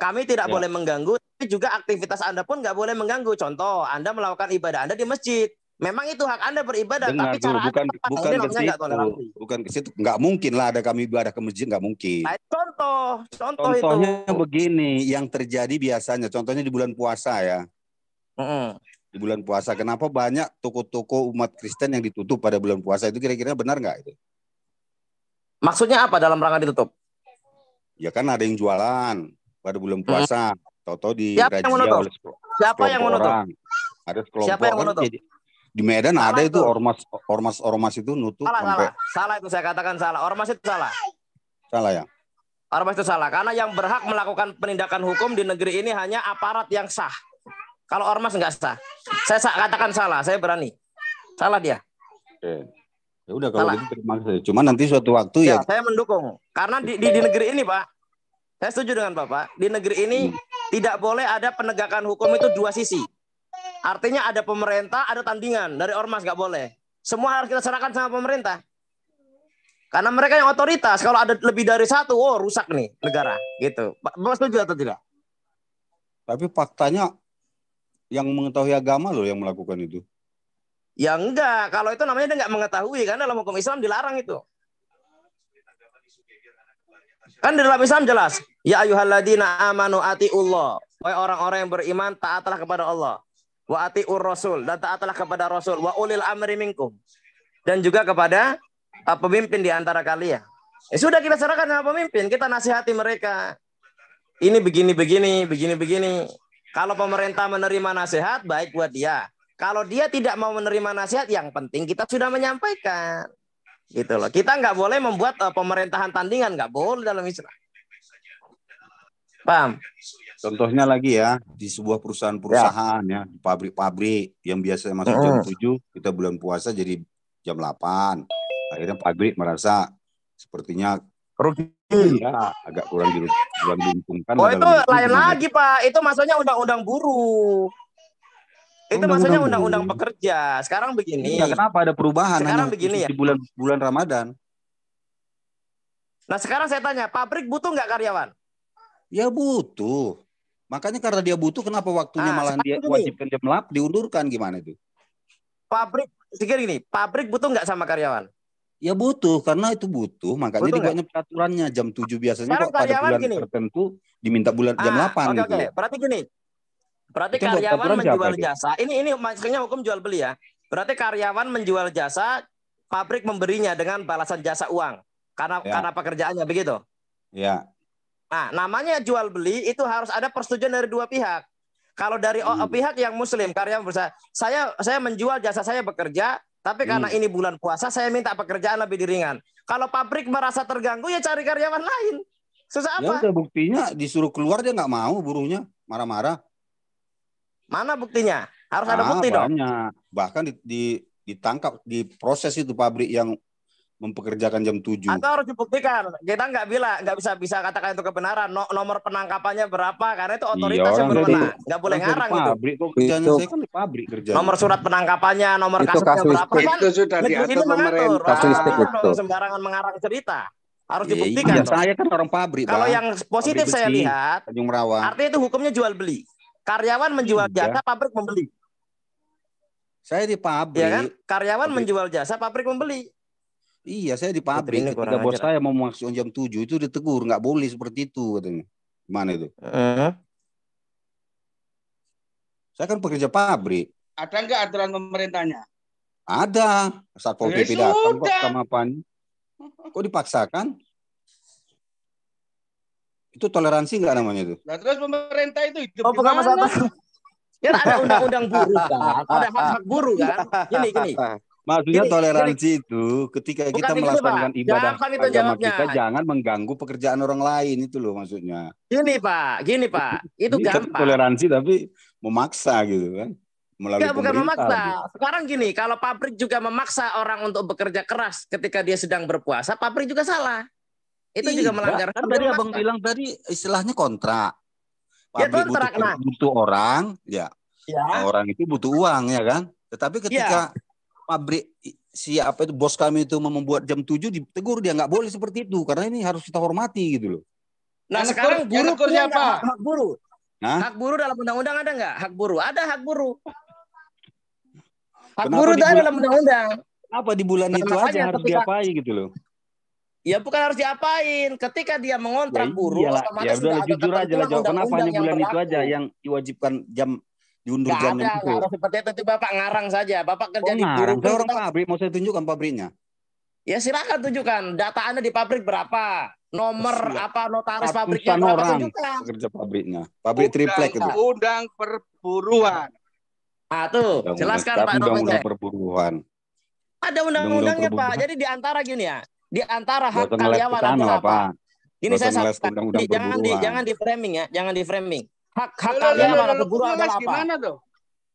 kami tidak boleh mengganggu, tapi juga aktivitas Anda pun nggak boleh mengganggu. Contoh, Anda melakukan ibadah Anda di masjid. Memang itu hak Anda beribadah, tapi cara bukan ke situ. Nggak mungkin lah ada kami ibadah ke masjid, nggak mungkin. Nah, contohnya itu begini yang terjadi biasanya. Contohnya di bulan puasa ya. Di bulan puasa, kenapa banyak toko-toko umat Kristen yang ditutup pada bulan puasa? Itu kira-kira benar nggak itu? Maksudnya apa dalam rangka ditutup? Ya kan ada yang jualan pada bulan puasa, tahu-tahu di Siapa yang menutup? Siapa yang menutup? Ada sekelompok. Siapa yang menutup? Di Medan salah ada itu ormas itu nutup. Salah itu saya katakan salah. Ormas itu salah. Salah ya. Ormas itu salah karena yang berhak melakukan penindakan hukum di negeri ini hanya aparat yang sah. Kalau ormas nggak sah. Saya katakan salah. Saya berani. Salah dia. Oke. Ya udah kalau gitu terima kasih. Cuma nanti suatu waktu ya. Saya mendukung. Karena di negeri ini Pak, saya setuju dengan Bapak. Di negeri ini tidak boleh ada penegakan hukum itu dua sisi. Artinya ada pemerintah, ada tandingan. Dari ormas nggak boleh. Semua harus kita serahkan sama pemerintah. Karena mereka yang otoritas. Kalau ada lebih dari satu, rusak nih negara. Gitu. Bapak setuju atau tidak? Tapi faktanya yang mengetahui agama loh yang melakukan itu. Ya enggak. Kalau itu namanya dia nggak mengetahui. Karena dalam hukum Islam dilarang itu. Kan di dalam Islam jelas. Ya ayyuhalladzina amanu atiullah. Wahai orang-orang yang beriman, taatlah kepada Allah. Wa atiur rasul, dan taatlah kepada Rasul. Wa ulil amri minkum, dan juga kepada pemimpin di antara kalian. Ya sudah, kita serahkan sama pemimpin, kita nasihati mereka. Ini begini. Kalau pemerintah menerima nasihat, baik buat dia. Kalau dia tidak mau menerima nasihat, yang penting kita sudah menyampaikan. Gitu loh. Kita nggak boleh membuat pemerintahan tandingan, nggak boleh dalam Islam. Paham? Contohnya lagi ya, di sebuah perusahaan-perusahaan ya, pabrik-pabrik yang biasa masuk jam 7, kita bulan puasa jadi jam 8. Akhirnya pabrik merasa sepertinya rugi. Ya, agak kurang diuntungkan. Oh, itu lain lagi, Pak. Itu maksudnya undang-undang buruh. Itu maksudnya undang-undang pekerja. Sekarang begini. Ya, kenapa ada perubahan? Sekarang begini ya. Di bulan Ramadan. Nah, sekarang saya tanya, pabrik butuh nggak karyawan? Ya butuh. Makanya karena dia butuh, kenapa waktunya malah dia wajibkan jam 8 diundurkan, gimana itu? Pabrik, gini, pabrik butuh nggak sama karyawan? Ya butuh, karena itu butuh, makanya dibuatnya peraturannya jam 7 biasanya kok pada bulan tertentu diminta jam 8 gitu. Oke. Berarti gini. Berarti karyawan menjual jasa. Ini maksudnya hukum jual beli ya. Berarti karyawan menjual jasa, pabrik memberinya dengan balasan jasa uang karena pekerjaannya begitu. Ya. Nah, namanya jual beli itu harus ada persetujuan dari dua pihak. Kalau dari pihak yang muslim, karyawan berusaha, saya menjual jasa saya bekerja, tapi karena ini bulan puasa, saya minta pekerjaan lebih ringan. Kalau pabrik merasa terganggu, ya cari karyawan lain. Susah apa? Ya udah, buktinya disuruh keluar dia nggak mau, buruhnya marah-marah. Mana buktinya? Harus ada bukti dong. Bahkan ditangkap, diproses itu pabrik yang mempekerjakan jam 7. Atau harus dibuktikan. Kita nggak bisa katakan itu kebenaran. Nomor penangkapannya berapa? Karena itu otoritas yang berwenang. Nggak boleh ngarang itu. Pabrik kok kerjanya, saya kan di pabrik kerjanya. Nomor surat penangkapannya, nomor kasusnya berapa? Itu sudah diatur pemerintah. Sembarangan mengarang cerita. Harus dibuktikan. Iya, saya kan orang pabrik. Kalau yang positif saya lihat, artinya itu hukumnya jual beli. Karyawan menjual jasa, pabrik membeli. Saya di pabrik. Ya kan? Karyawan menjual jasa, pabrik membeli. Iya, saya di pabrik. Ketika bos saya mau masuk jam 7 itu ditegur, nggak boleh seperti itu katanya. Gimana itu? Saya kan pekerja pabrik. Ada nggak aturan pemerintahnya? Ada. Satpol PP datang kok sama PAN. Kok dipaksakan? Itu toleransi nggak namanya itu? Nah, terus pemerintah itu hidup di mana? Ya ada undang-undang buruh kan, ada hak-hak buruh kan. Gini. Maksudnya toleransi itu ketika kita melaksanakan ibadah agama kita jangan mengganggu pekerjaan orang lain, itu loh maksudnya. Gini Pak, itu gampang. Toleransi tapi memaksa gitu kan. Enggak, bukan memaksa. Sekarang gini, kalau pabrik juga memaksa orang untuk bekerja keras ketika dia sedang berpuasa, pabrik juga salah. Itu juga melanggar. Kan tadi abang bilang tadi istilahnya kontrak. Pabrik butuh orang, orang itu butuh uang ya kan. Tetapi ketika pabrik siapa itu bos kami itu membuat jam 7 ditegur, dia nggak boleh seperti itu karena ini harus kita hormati gitu loh. Nah sekarang buruh punya apa? Hak buruh. Hak buruh dalam undang-undang ada nggak? Hak buruh ada, hak buruh. Hak buruh itu ada dalam undang-undang. Apa di bulan itu aja harus diapain gitu loh? Ya bukan harus diapain. Ketika dia mengontrak buruh, otomatis sudah jujur aja lah jawab. Kenapa hanya bulan itu aja yang diwajibkan jam diundur jam itu? Nggak ada seperti itu. Bapak ngarang saja. Bapak kerja di buruh. Saya orang pabrik, mau saya tunjukkan pabriknya. Ya silakan tunjukkan. Data Anda di pabrik berapa? Nomor apa notaris pabriknya berapa? Tunjukkan. Pekerja pabriknya. Pabrik triplek itu. Undang perburuan. Ah tuh, jelaskan Pak. Undang-undang perburuhan. Ada undang-undangnya Pak. Jadi di antara gini ya. Di antara hak karyawan adalah apa? Ini saya jangan di framing ya, jangan di framing. Hak karyawan atau buruh adalah apa? Gimana tuh?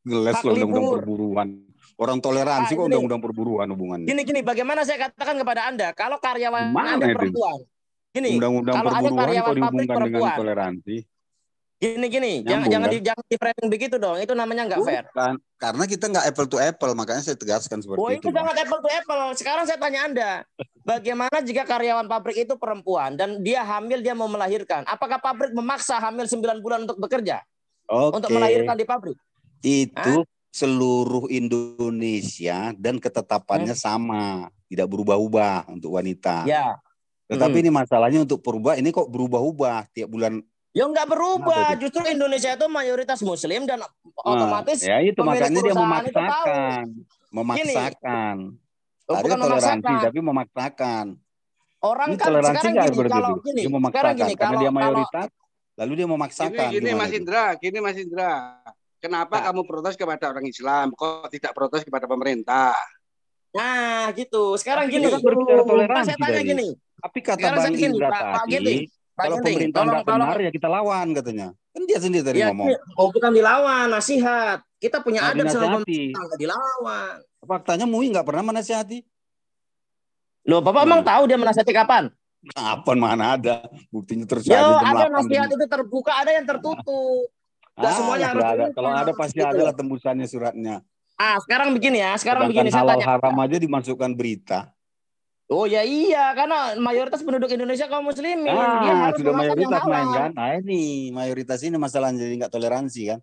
Ngeles undang-undang perburuan. Orang toleransi kok undang-undang perburuan hubungannya. Gini, bagaimana saya katakan kepada Anda, kalau karyawan Anda perempuan. Gini, undang-undang perburuan kok dihubungkan dengan toleransi. Gini, jangan di framing begitu dong. Itu namanya nggak fair. Karena kita nggak apple to apple, makanya saya tegaskan seperti itu. Itu sangat apple to apple. Sekarang saya tanya Anda, bagaimana jika karyawan pabrik itu perempuan dan dia hamil, dia mau melahirkan? Apakah pabrik memaksa hamil 9 bulan untuk bekerja? Untuk melahirkan di pabrik? Itu seluruh Indonesia dan ketetapannya sama, tidak berubah-ubah untuk wanita. Ya. Tetapi ini masalahnya untuk perubah, ini kok berubah-ubah tiap bulan. Ya nggak berubah, justru Indonesia itu mayoritas Muslim dan otomatis ya itu makanya dia memaksakan. Bukan toleransi tapi memaksakan. Orang ini kan sekarang gini, kalau gini, dia memaksakan karena dia mayoritas, lalu dia memaksakan. Gini Mas Indra, kenapa kamu protes kepada orang Islam, kok tidak protes kepada pemerintah? Nah gitu, sekarang gini, toleransi saya tanya gini. Tapi kata Bang Indra tadi, Kalau pemerintah nggak benar ya kita lawan katanya. Kan dia sendiri tadi ngomong. Oh, bukan dilawan, nasihat. Kita punya adab sama dinasihati. pemerintah, nggak dilawan. Faktanya MUI nggak pernah menasihati. Loh, Bapak emang tahu dia menasihati kapan? Kapan, mana ada buktinya terus Ya, aja ada nasihat itu terbuka, ada yang tertutup. Nggak semuanya harus ada. Kalau ada pasti gitu. ada lah tembusannya suratnya. Sekarang begini ya, begini halal saya tanya. haram aja dimasukkan berita. Oh ya iya, karena mayoritas penduduk Indonesia kaum muslimin. Dia harus sudah memakan mayoritas yang main halal. kan. Nah ini mayoritas ini masalahnya, jadi nggak toleransi kan.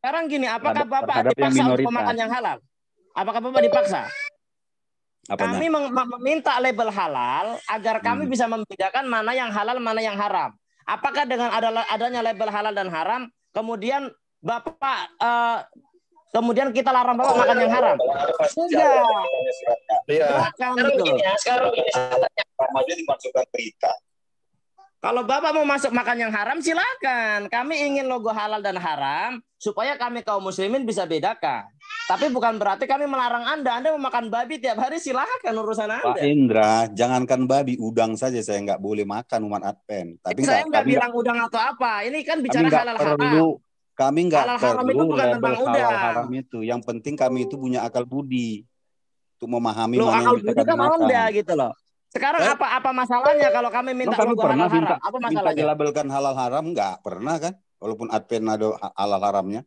Sekarang gini, apakah Bapak terhadap yang dipaksa untuk minoritas. memakan yang halal? Apakah Bapak dipaksa? Apanya? Kami meminta label halal agar kami bisa membedakan mana yang halal, mana yang haram. Apakah dengan adanya label halal dan haram, kemudian Bapak kemudian kita larang Bapak makan yang haram? Enggak. Sekarang begini ya, Aja dimasukkan berita. Kalau Bapak mau masuk makan yang haram, silakan. Kami ingin logo halal dan haram supaya kami kaum muslimin bisa bedakan. Tapi bukan berarti kami melarang Anda. Anda mau makan babi tiap hari, silakan urusan Anda. Pak Indra, jangankan babi, udang saja saya nggak boleh makan umat Advent. Tapi saya nggak bilang udang atau apa. Ini kan bicara halal haram. Kami nggak perlu label halal haram itu. Yang penting kami itu punya akal budi untuk memahami mana yang bisa kami makan. Anda gitu loh. Sekarang apa masalahnya kalau kami minta logo halal haram? Apa masalahnya? Minta dilabelkan halal haram nggak pernah kan? Walaupun Advent ada halal haramnya.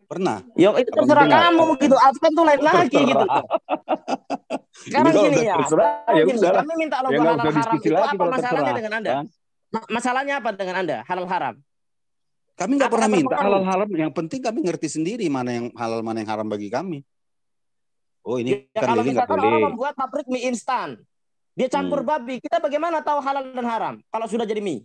Pernah. Yo itu terserah kamu gitu. Advent tuh lain lagi gitu. Sekarang gini ya. Kami minta logo halal haram itu apa masalahnya dengan Anda? Masalahnya apa dengan Anda? Halal haram. Kami nggak pernah minta halal haram. Yang penting kami ngerti sendiri mana yang halal, mana yang haram bagi kami. Oh ini ya, kan kalau Lili nggak boleh. orang membuat pabrik mie instan, dia campur babi, kita bagaimana tahu halal dan haram kalau sudah jadi mie?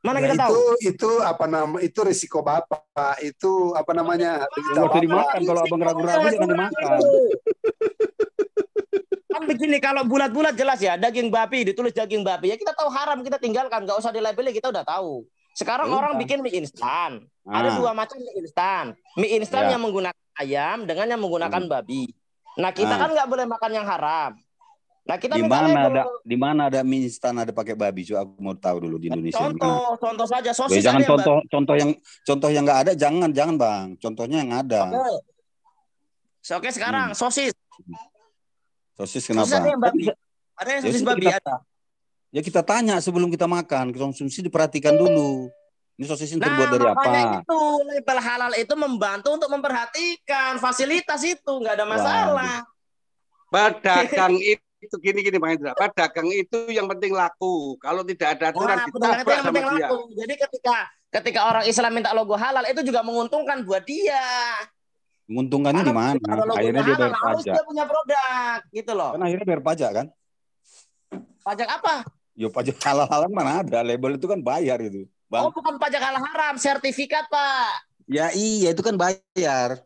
Mana kita tahu? Itu apa nama? Itu risiko Bapak. Itu apa namanya? Nggak usah dimakan. Kalau abang ragu-ragu jangan dimakan. Kan begini, kalau bulat-bulat jelas ya, daging babi ditulis daging babi, ya kita tahu haram, kita tinggalkan, nggak usah dilabeli, kita udah tahu. Sekarang orang bikin mie instan. Ada dua macam mie instan. Mie instan yang menggunakan ayam dengan yang menggunakan babi. Nah, kita kan nggak boleh makan yang haram. Nah, kita di mana ada mie instan ada pakai babi? Coba aku mau tahu dulu di Indonesia. Contoh saja sosis. Jangan contoh yang nggak ada, jangan Bang. Contohnya yang ada. Oke, sekarang sosis. Sosis kenapa? Sosis ada yang babi. Ada yang sosis babi ada. Ya kita tanya sebelum kita makan, konsumsi diperhatikan dulu. Ini sosis ini terbuat dari apa? Itu label halal itu membantu untuk memperhatikan fasilitas itu, nggak ada masalah. Pedagang itu gini Pak Indra. Pedagang itu yang penting laku. Kalau tidak ada aturan pedagang itu yang penting laku. Jadi ketika orang Islam minta logo halal itu juga menguntungkan buat dia. Menguntungkannya di mana? Akhirnya dia bayar pajak. Dia punya produk gitu loh. Kan akhirnya bayar pajak kan? Pajak apa? Yo pajak halal mana ada, label itu kan bayar itu. Bang. Oh bukan pajak halal haram, sertifikat Pak. Ya iya itu kan bayar.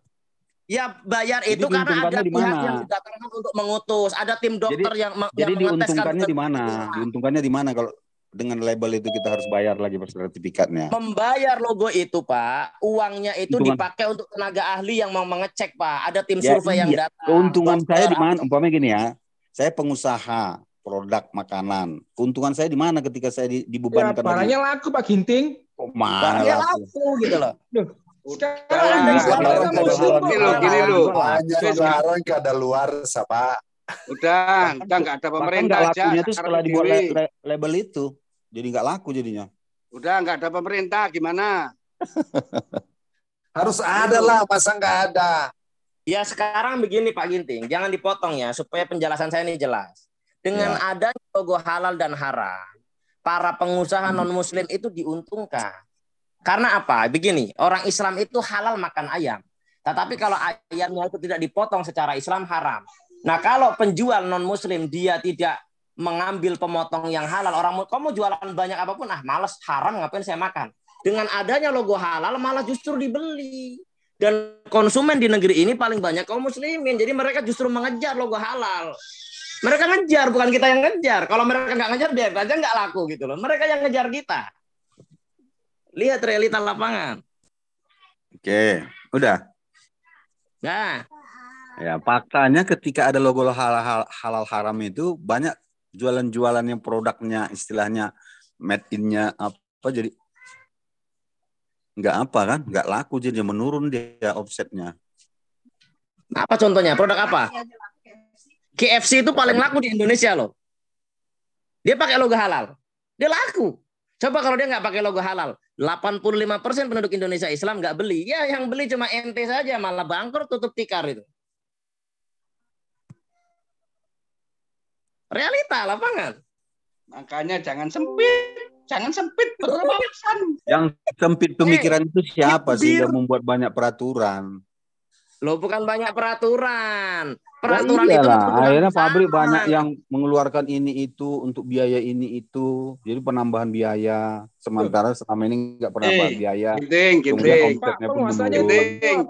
Ya bayar itu karena ada pihak yang didatangkan untuk mengutus, ada tim dokter yang diuntungkannya di mana? Diuntungkannya di mana kalau dengan label itu kita harus bayar lagi sertifikatnya? Membayar logo itu Pak, uangnya itu dipakai untuk tenaga ahli yang mau mengecek Pak. Ada tim survei yang datang. Keuntungan saya di mana? Umpamanya gini ya, saya pengusaha produk makanan. Keuntungan saya di mana ketika saya dibebankan? Ya, barangnya laku Pak Ginting. Oh, mana laku gitu loh. Gini loh. Sekarang ada luar siapa? Udah nggak ada pemerintah aja. Lakunya itu setelah dibuat label itu, jadi nggak laku jadinya. Udah nggak ada pemerintah, gimana? Harus ada lah, masa nggak ada? Ya sekarang begini Pak Ginting, jangan dipotong ya supaya penjelasan saya ini jelas. Dengan adanya logo halal dan haram, para pengusaha non-muslim itu diuntungkan. Karena apa? Begini, orang Islam itu halal makan ayam. Tetapi kalau ayamnya itu tidak dipotong secara Islam haram. Nah kalau penjual non-muslim dia tidak mengambil pemotong yang halal, kamu jualan banyak apapun, malas haram ngapain saya makan. Dengan adanya logo halal malah justru dibeli. Dan konsumen di negeri ini paling banyak kaum muslimin. Jadi mereka justru mengejar logo halal. Mereka ngejar, bukan kita yang ngejar. Kalau mereka nggak ngejar, biar aja nggak laku gitu loh. Mereka yang ngejar kita. Lihat realita lapangan. Oke, udah. Nah. Ya, faktanya ketika ada logo halal haram itu banyak jualan-jualan yang produknya istilahnya made in-nya apa jadi nggak apa kan, nggak laku, jadi menurun dia offsetnya. Apa contohnya? Produk apa? KFC itu paling laku di Indonesia loh. Dia pakai logo halal. Dia laku. Coba kalau dia nggak pakai logo halal, 85% penduduk Indonesia Islam nggak beli. Ya yang beli cuma ente saja, malah bangkrut, tutup tikar itu. Realita lapangan. Makanya jangan sempit berwawasan. Yang sempit pemikiran itu siapa sih yang membuat banyak peraturan? Loh, bukan banyak peraturan. Peraturan itu akhirnya pabrik banyak yang mengeluarkan ini itu untuk biaya ini itu. Jadi penambahan biaya. Sementara selama ini nggak pernah biaya. Ginting.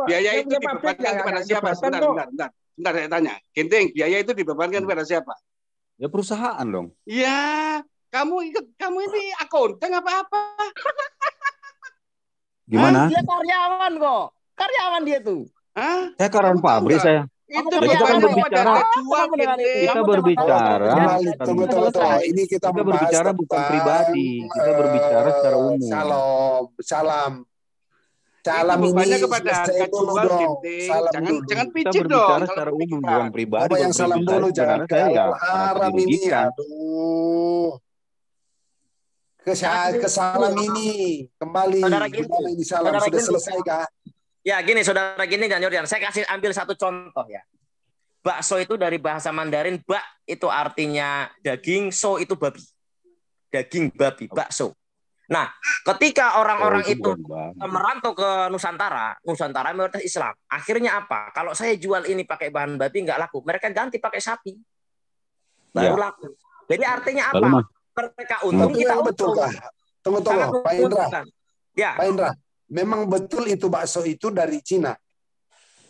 Biaya itu dibebankan kepada siapa? Sebentar, saya tanya. Ginting, biaya itu dibebankan kepada siapa? Ya perusahaan dong. Ya, kamu ini akuntan apa-apa. Gimana? Dia karyawan kok. Karyawan dia tuh. Saya karyawan pabrik saya. Itu kita kan berbicara, ini kita berbicara bukan pribadi, kita berbicara secara umum. Salam ini kepada Kajual Ginting. Jangan picit dong. Kita secara umum bukan pribadi. Apa yang salam dulu jangan haram ini. Aduh. Ke salam ini kembali. Saudara Ginting, ini salam sudah selesai kah? Ya gini saudara Ginting dan Jordan, saya kasih ambil satu contoh ya. Bakso itu dari bahasa Mandarin, bak itu artinya daging, so itu babi. Daging babi, bakso. Nah, ketika orang-orang itu merantau ke Nusantara mayoritas Islam. Akhirnya apa? Kalau saya jual ini pakai bahan babi nggak laku, mereka ganti pakai sapi. Baru laku. Jadi artinya apa? Mereka untung, kita untung. Tunggu, Pak Indra. Ya. Pak Indra. Memang betul itu bakso itu dari Cina.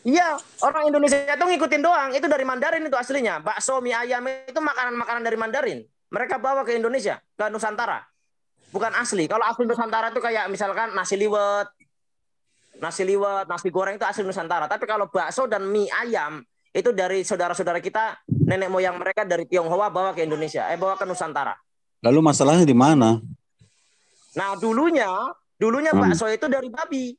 Iya, orang Indonesia itu ngikutin doang. Itu dari Mandarin itu aslinya. Bakso, mie ayam itu makanan-makanan dari Mandarin. Mereka bawa ke Indonesia, ke Nusantara. Bukan asli. Kalau asli Nusantara itu kayak misalkan nasi liwet, nasi goreng itu asli Nusantara. Tapi kalau bakso dan mie ayam itu dari saudara-saudara kita, nenek moyang mereka dari Tionghoa bawa ke Indonesia, bawa ke Nusantara. Lalu masalahnya di mana? Nah, dulunya bakso itu dari babi.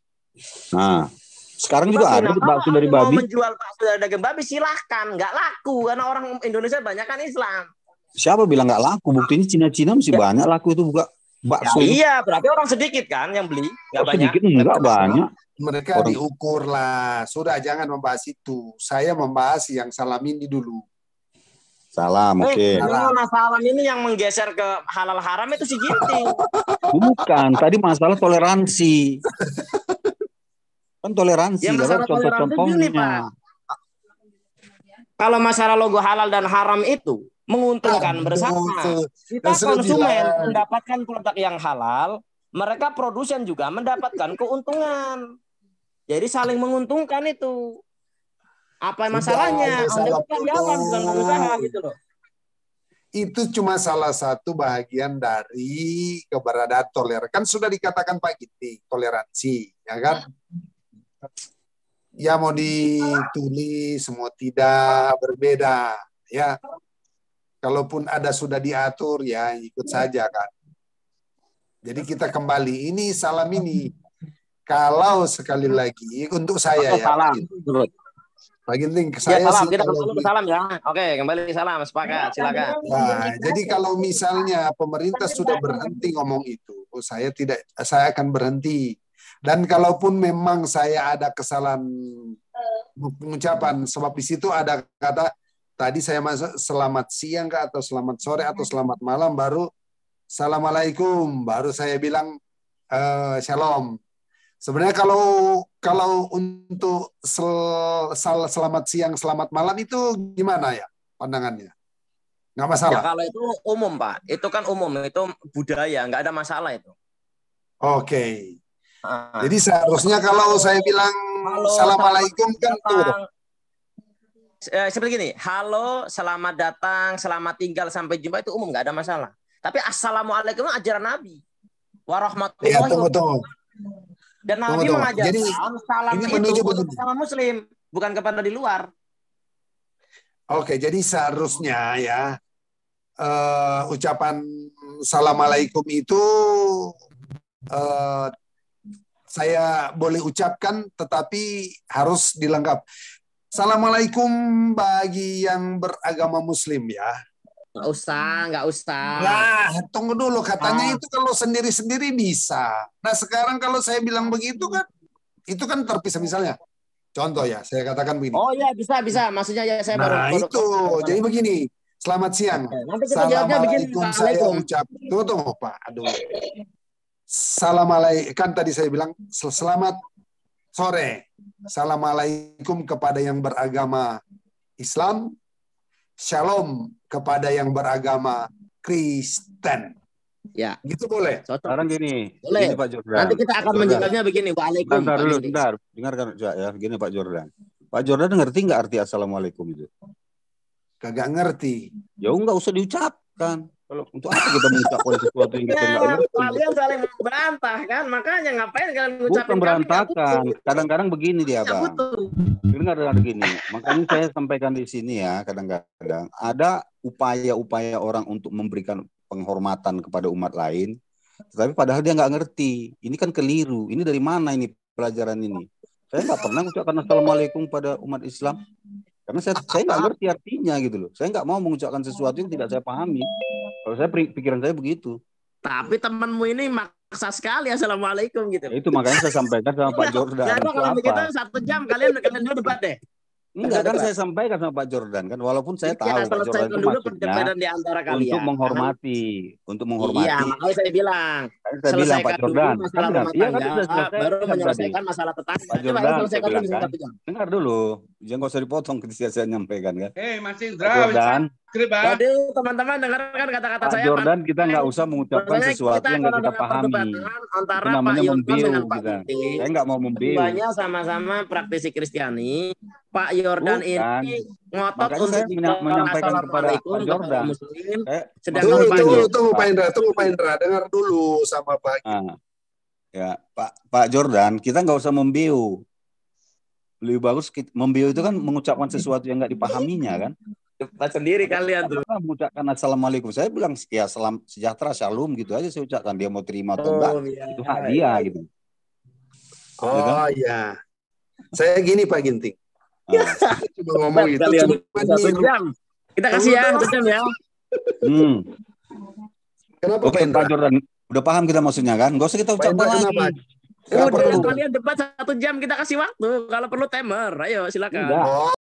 Nah, sekarang juga ada bakso dari babi. Mau menjual bakso dari daging babi silahkan, nggak laku karena orang Indonesia banyak kan Islam. Siapa bilang nggak laku? Buktinya Cina-Cina masih banyak laku itu buka bakso. Ya, iya, berarti orang sedikit kan yang beli, nggak banyak. Sedikit enggak banyak. Mereka diukur lah. Sudah jangan membahas itu. Saya membahas yang salam ini dulu. Salam, oke. Nah, salam ini yang menggeser ke halal haram itu si Ginting. Bukan, tadi masalah toleransi. Kan toleransi, ya, masalah contoh-contohnya. Kalau masalah logo halal dan haram itu menguntungkan bersama. Kita konsumen mendapatkan produk yang halal, mereka produsen juga mendapatkan keuntungan. Jadi saling menguntungkan itu. Apa masalahnya? Anda itu karyawan bukan pengusaha gitu loh. Itu cuma salah satu bagian dari keberadaan toleransi. Kan sudah dikatakan Pak Ginting, toleransi, ya kan? Ya mau ditulis, mau tidak berbeda, ya. Kalaupun ada sudah diatur, ya ikut saja kan. Jadi kita kembali, ini salam ini. Kalau sekali lagi untuk saya ya. Salam. Pak Ginting, saya salam, kita kembali salam ya. Oke, kembali salam, sepakat, silakan. Nah, jadi kalau misalnya pemerintah sudah berhenti ngomong itu, saya akan berhenti. Dan kalaupun memang saya ada kesalahan pengucapan, sebab di situ ada kata tadi saya masuk selamat siang atau selamat sore atau selamat malam, baru assalamualaikum, baru saya bilang shalom. Sebenarnya kalau untuk selamat siang, selamat malam itu gimana ya pandangannya? Nggak masalah? Ya, kalau itu umum, Pak. Itu kan umum, itu budaya, nggak ada masalah itu. Oke. Jadi seharusnya kalau saya bilang assalamualaikum kan seperti gini, halo, selamat datang, selamat tinggal, sampai jumpa itu umum, nggak ada masalah. Tapi assalamualaikum ajaran Nabi. Warahmatullahi wabarakatuh. Dan Nabi mengajarkan salam itu untuk sama Muslim, bukan kepada di luar. Oke, jadi seharusnya ya ucapan Assalamualaikum itu saya boleh ucapkan, tetapi harus dilengkap. Assalamualaikum bagi yang beragama Muslim ya. Nggak usah. Nah, tunggu dulu. Katanya itu kalau sendiri-sendiri bisa. Nah, sekarang kalau saya bilang begitu kan, itu kan terpisah misalnya. Contoh ya, saya katakan begini. Oh iya, bisa. Maksudnya ya saya baru. Nah, itu. Jadi begini. Selamat siang. Nanti kita jawabnya begini. Assalamualaikum saya ucap. Tunggu, Pak. Aduh. Assalamualaikum. Kan tadi saya bilang selamat sore. Assalamualaikum kepada yang beragama Islam. Shalom kepada yang beragama Kristen. Ya. Gitu boleh? Sekarang gini. Boleh. Gini, Pak Jordan. Nanti kita akan menjawabnya begini. Waalaikumsalam. Bentar dulu, bentar. Dengarkan ya. Begini Pak Jordan. Pak Jordan ngerti nggak arti Assalamualaikum itu? Kagak ngerti. Ya nggak usah diucapkan. Kalau untuk apa kita mengucapkan sesuatu yang kita nggak ngerti? Kalian saling membantah kan, makanya ngapain kalian mengucapkan? Bukan berantakan. Kadang-kadang begini dia, Bang. Dengar begini. Makanya saya sampaikan di sini ya, kadang-kadang ada upaya-upaya orang untuk memberikan penghormatan kepada umat lain, tetapi padahal dia nggak ngerti. Ini kan keliru. Ini dari mana ini pelajaran ini? Saya nggak pernah mengucapkan Assalamualaikum pada umat Islam. Karena saya nggak ngerti artinya gitu loh. Saya nggak mau mengucapkan sesuatu yang tidak saya pahami. Kalau saya pikiran saya begitu. Tapi temanmu ini maksa sekali Assalamualaikum gitu. Itu makanya saya sampaikan sama Pak Jordan. Jadi kalau begitu 1 jam kalian dulu debat deh. Enggak kan saya sampaikan sama Pak Jordan kan, walaupun saya tahu Pak Jordan itu maksudnya di antara kalian. untuk menghormati. Iya, makanya saya bilang. Saya bilang Pak Jordan, iya kan sudah selesai. Baru menyelesaikan masalah tetangga. Pak Jordan, saya bilang kan, dengar dulu, jangan kau usah dipotong ketika saya nyampaikan kan. Mas Pak Indra, Jordan, jadi teman-teman dengarkan kata-kata saya. Pak Jordan, kita nggak usah mengucapkan sesuatu yang nggak kita pahami. Antara itu namanya Pak Yordan membiu dengan Pak kita. Ginting. Saya nggak mau membiu. Keduanya sama-sama praktisi Kristiani. Pak Yordan ini ngotot makanya untuk saya menyampaikan kepada Pak Jordan. Muslim. Tunggu Pak Indra, dengar dulu sama Pak. Ya, Pak Jordan, kita nggak usah membiu. Lebih bagus membiu itu kan mengucapkan sesuatu yang nggak dipahaminya kan. Cepat sendiri kalian tuh. Mengucapkan Assalamualaikum. Saya bilang ya salam sejahtera, shalom gitu aja saya ucapkan. Dia mau terima atau enggak, itu hak dia gitu. Oh iya. Saya gini Pak Ginting. Cuma ngomong itu cuma 1 jam. Kita kasih ya 1 jam ya. Kenapa Oke, Pak Jordan, udah paham kita maksudnya kan? Gak usah kita ucapkan lagi. Udah kalian debat 1 jam, kita kasih waktu. Kalau perlu timer, ayo silakan.